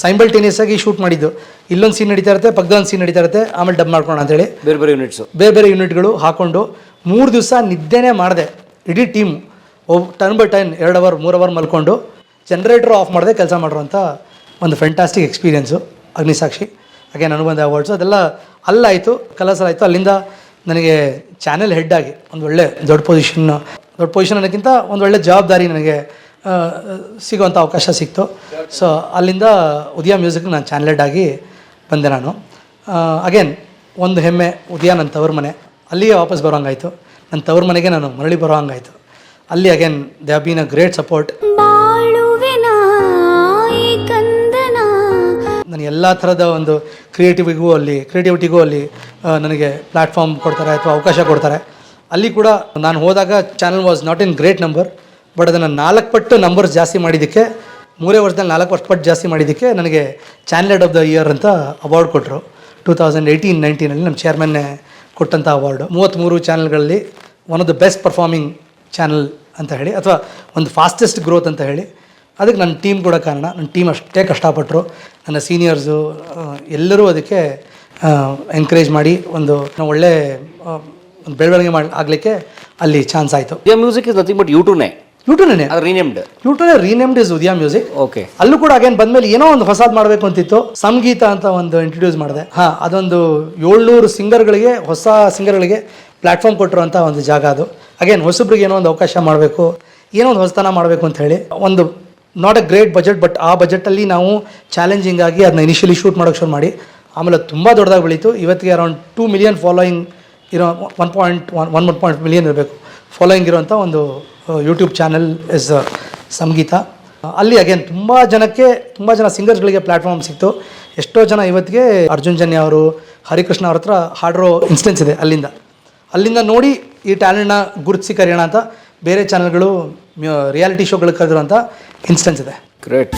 ಸೈಮಲ್ಟೇನಿಯಸ್ ಆಗಿ ಶೂಟ್ ಮಾಡಿದ್ದು. ಇಲ್ಲೊಂದು ಸೀನ್ ನಡೀತಾ ಇರುತ್ತೆ, ಪಕ್ಕದೊಂದು ಸೀನ್ ನಡೀತಾ ಇರುತ್ತೆ, ಆಮೇಲೆ ಡಬ್ ಮಾಡ್ಕೋಣ ಅಂತೇಳಿ ಬೇರೆ ಬೇರೆ ಯೂನಿಟ್ಗಳು ಹಾಕ್ಕೊಂಡು 3 ದಿವಸ ನಿದ್ದೆನೇ ಮಾಡಿದೆ. ಇಡೀ team turn by turn 2 hour 3 hour ಮಲ್ಕೊಂಡು ಜನ್ರೇಟರ್ ಆಫ್ ಮಾಡದೆ ಕೆಲಸ ಮಾಡಿರೋಂಥ ಒಂದು fantastic experience Agnisakshi. Again Anubandha awards ಅದೆಲ್ಲ ಅಲ್ಲಾಯಿತು, ಕಲರ್ಸಲ್ಲಾಯಿತು. ಅಲ್ಲಿಂದ ನನಗೆ ಚಾನೆಲ್ ಹೆಡ್ ಆಗಿ ಒಂದು ಒಳ್ಳೆ ದೊಡ್ಡ ಪೊಸಿಷನ್ ಅನ್ನೋಕ್ಕಿಂತ ಒಂದು ಒಳ್ಳೆ ಜವಾಬ್ದಾರಿ ನನಗೆ ಸಿಗೋವಂಥ ಅವಕಾಶ ಸಿಕ್ತು. ಸೊ ಅಲ್ಲಿಂದ ಉದಯ ಮ್ಯೂಸಿಕ್ ನಾನು ಚಾನೆಲ್ ಹೆಡ್ ಆಗಿ ಬಂದೆ ನಾನು. ಅಗೇನ್ ಒಂದು ಹೆಮ್ಮೆ, ಉದಯ ನನ್ನ ತವ್ರ ಮನೆ, ಅಲ್ಲಿಗೆ ವಾಪಸ್ ಬರೋಂಗಾಯಿತು. ನನ್ನ ತವ್ರ ಮನೆಗೆ ನಾನು ಮರಳಿ ಬರೋ ಹಂಗಾಯಿತು. ಅಲ್ಲಿ again they have been a great support. ನಾನು ಎಲ್ಲ ಥರದ ಒಂದು ಕ್ರಿಯೇಟಿವಿಟಿಗೂ ಅಲ್ಲಿ ನನಗೆ ಪ್ಲ್ಯಾಟ್ಫಾರ್ಮ್ ಕೊಡ್ತಾರೆ ಅಥವಾ ಅವಕಾಶ ಕೊಡ್ತಾರೆ. ಅಲ್ಲಿ ಕೂಡ ನಾನು ಹೋದಾಗ channel was not in great number, but ಅದನ್ನು 4 ಪಟ್ಟು ನಂಬರ್ಸ್ ಜಾಸ್ತಿ ಮಾಡಿದ್ದಕ್ಕೆ, 3 ವರ್ಷದಲ್ಲಿ 4 ಪಟ್ಟು ಜಾಸ್ತಿ ಮಾಡಿದ್ದಕ್ಕೆ ನನಗೆ channel head of the year ಅಂತ ಅವಾರ್ಡ್ ಕೊಟ್ಟರು. 2018-19 ನಮ್ಮ ಚೇರ್ಮನ್ನೇ ಕೊಟ್ಟಂಥ ಅವಾರ್ಡು. 33 ಚಾನಲ್ಗಳಲ್ಲಿ one of the best performing channel ಅಂತ ಹೇಳಿ, ಅಥವಾ ಒಂದು ಫಾಸ್ಟೆಸ್ಟ್ ಗ್ರೋತ್ ಅಂತ ಹೇಳಿ. ಅದಕ್ಕೆ ನನ್ನ ಟೀಮ್ ಕೂಡ ಕಾರಣ. ನನ್ನ ಟೀಮ್ ಅಷ್ಟೇ ಕಷ್ಟಪಟ್ಟರು, ನನ್ನ ಸೀನಿಯರ್ಸು ಎಲ್ಲರೂ ಅದಕ್ಕೆ ಎಂಕರೇಜ್ ಮಾಡಿ ಒಂದು ಒಳ್ಳೆ ಬೆಳವಣಿಗೆ ಆಗಲಿಕ್ಕೆ ಅಲ್ಲಿ ಚಾನ್ಸ್ ಆಯಿತು. Udaya music is nothing but ಯೂಟ್ಯೂಬ್ನೇ renamed is Udaya music. Okay. ಅಲ್ಲೂ ಕೂಡ ಅಗೇನ್ ಬಂದ್ಮೇಲೆ ಏನೋ ಒಂದು ಹೊಸದು ಮಾಡಬೇಕು ಅಂತಿತ್ತು. ಸಂಗೀತ ಅಂತ ಒಂದು ಇಂಟ್ರೊಡ್ಯೂಸ್ ಮಾಡಿದೆ. ಅದೊಂದು 700 ಸಿಂಗರ್ಗಳಿಗೆ, ಹೊಸ ಸಿಂಗರ್ಗಳಿಗೆ ಪ್ಲ್ಯಾಟ್ಫಾರ್ಮ್ ಕೊಟ್ಟಿರುವಂಥ ಒಂದು ಜಾಗ ಅದು. ಅಗೇನ್ ಹೊಸಬ್ರಿಗೆ ಏನೋ ಒಂದು ಅವಕಾಶ ಮಾಡಬೇಕು, ಏನೋ ಒಂದು ಹೊಸತನ ಮಾಡಬೇಕು ಅಂತ ಹೇಳಿ, ಒಂದು not a great budget, but ಆ ಬಜೆಟಲ್ಲಿ ನಾವು ಚಾಲೆಂಜಿಂಗ್ ಆಗಿ ಅದನ್ನ ಇನಿಷಿಯಲಿ ಶೂಟ್ ಮಾಡೋಕ್ಕೆ ಶುರು ಮಾಡಿ, ಆಮೇಲೆ ತುಂಬ ದೊಡ್ಡದಾಗಿ ಬೆಳೀತು. ಇವತ್ತಿಗೆ ಅರೌಂಡ್ 2 ಮಿಲಿಯನ್ ಫಾಲೋಯಿಂಗ್ ಇರೋ 1.1 ಮಿಲಿಯನ್ ಇರಬೇಕು ಫಾಲೋಯಿಂಗ್ ಇರೋಂಥ ಒಂದು ಯೂಟ್ಯೂಬ್ ಚಾನೆಲ್ ಇಸ್ ಸಂಗೀತ. ಅಲ್ಲಿ ಅಗೇನ್ ತುಂಬ ಜನ ಸಿಂಗರ್ಸ್ಗಳಿಗೆ ಪ್ಲ್ಯಾಟ್ಫಾರ್ಮ್ ಸಿಕ್ತು. ಎಷ್ಟೋ ಜನ ಇವತ್ತಿಗೆ ಅರ್ಜುನ್ ಜನ್ಯ ಅವರು, ಹರಿಕೃಷ್ಣ ಅವ್ರ ಹತ್ರ ಹಾಡಿರೋ ಇನ್ಸ್ಟೆನ್ಸ್ ಇದೆ. ಅಲ್ಲಿಂದ ನೋಡಿ ಈ ಟ್ಯಾಲೆಂಟ್ನ ಗುರುತಿಸಿ ಕರೆಯೋಣ ಅಂತ ಬೇರೆ ಚಾನಲ್ಗಳು ರಿಯಾಲಿಟಿ ಶೋಗಳಿಗೆ ಕರೆದಿರೋಂಥ ಇನ್ಸ್ಟೆನ್ಸ್ ಇದೆ. ಗ್ರೇಟ್.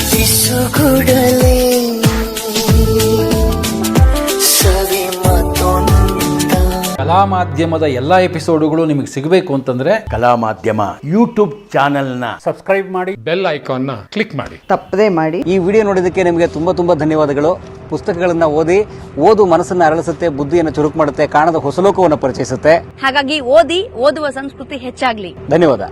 ಕಲಾ ಮಾಧ್ಯಮದ ಎಲ್ಲಾ ಎಪಿಸೋಡುಗಳು ನಿಮಗೆ ಸಿಗಬೇಕು ಅಂತಂದ್ರೆ ಕಲಾ ಮಾಧ್ಯಮ ಯೂಟ್ಯೂಬ್ ಚಾನೆಲ್ನ ಸಬ್ಸ್ಕ್ರೈಬ್ ಮಾಡಿ, ಬೆಲ್ ಐಕಾನ್ನ ಕ್ಲಿಕ್ ಮಾಡಿ, ತಪ್ಪದೇ ಮಾಡಿ. ಈ ವಿಡಿಯೋ ನೋಡಿದ್ದಕ್ಕೆ ನಿಮಗೆ ತುಂಬಾ ಧನ್ಯವಾದಗಳು. ಪುಸ್ತಕಗಳನ್ನ ಓದು ಮನಸ್ಸನ್ನ ಅರಳಿಸುತ್ತೆ, ಬುದ್ಧಿಯನ್ನು ಚುರುಕು ಮಾಡುತ್ತೆ, ಕಾಣದ ಹೊಸ ಲೋಕವನ್ನು ಪರಿಚಯಿಸುತ್ತೆ. ಹಾಗಾಗಿ ಓದುವ ಸಂಸ್ಕೃತಿ ಹೆಚ್ಚಾಗ್ಲಿ. ಧನ್ಯವಾದ.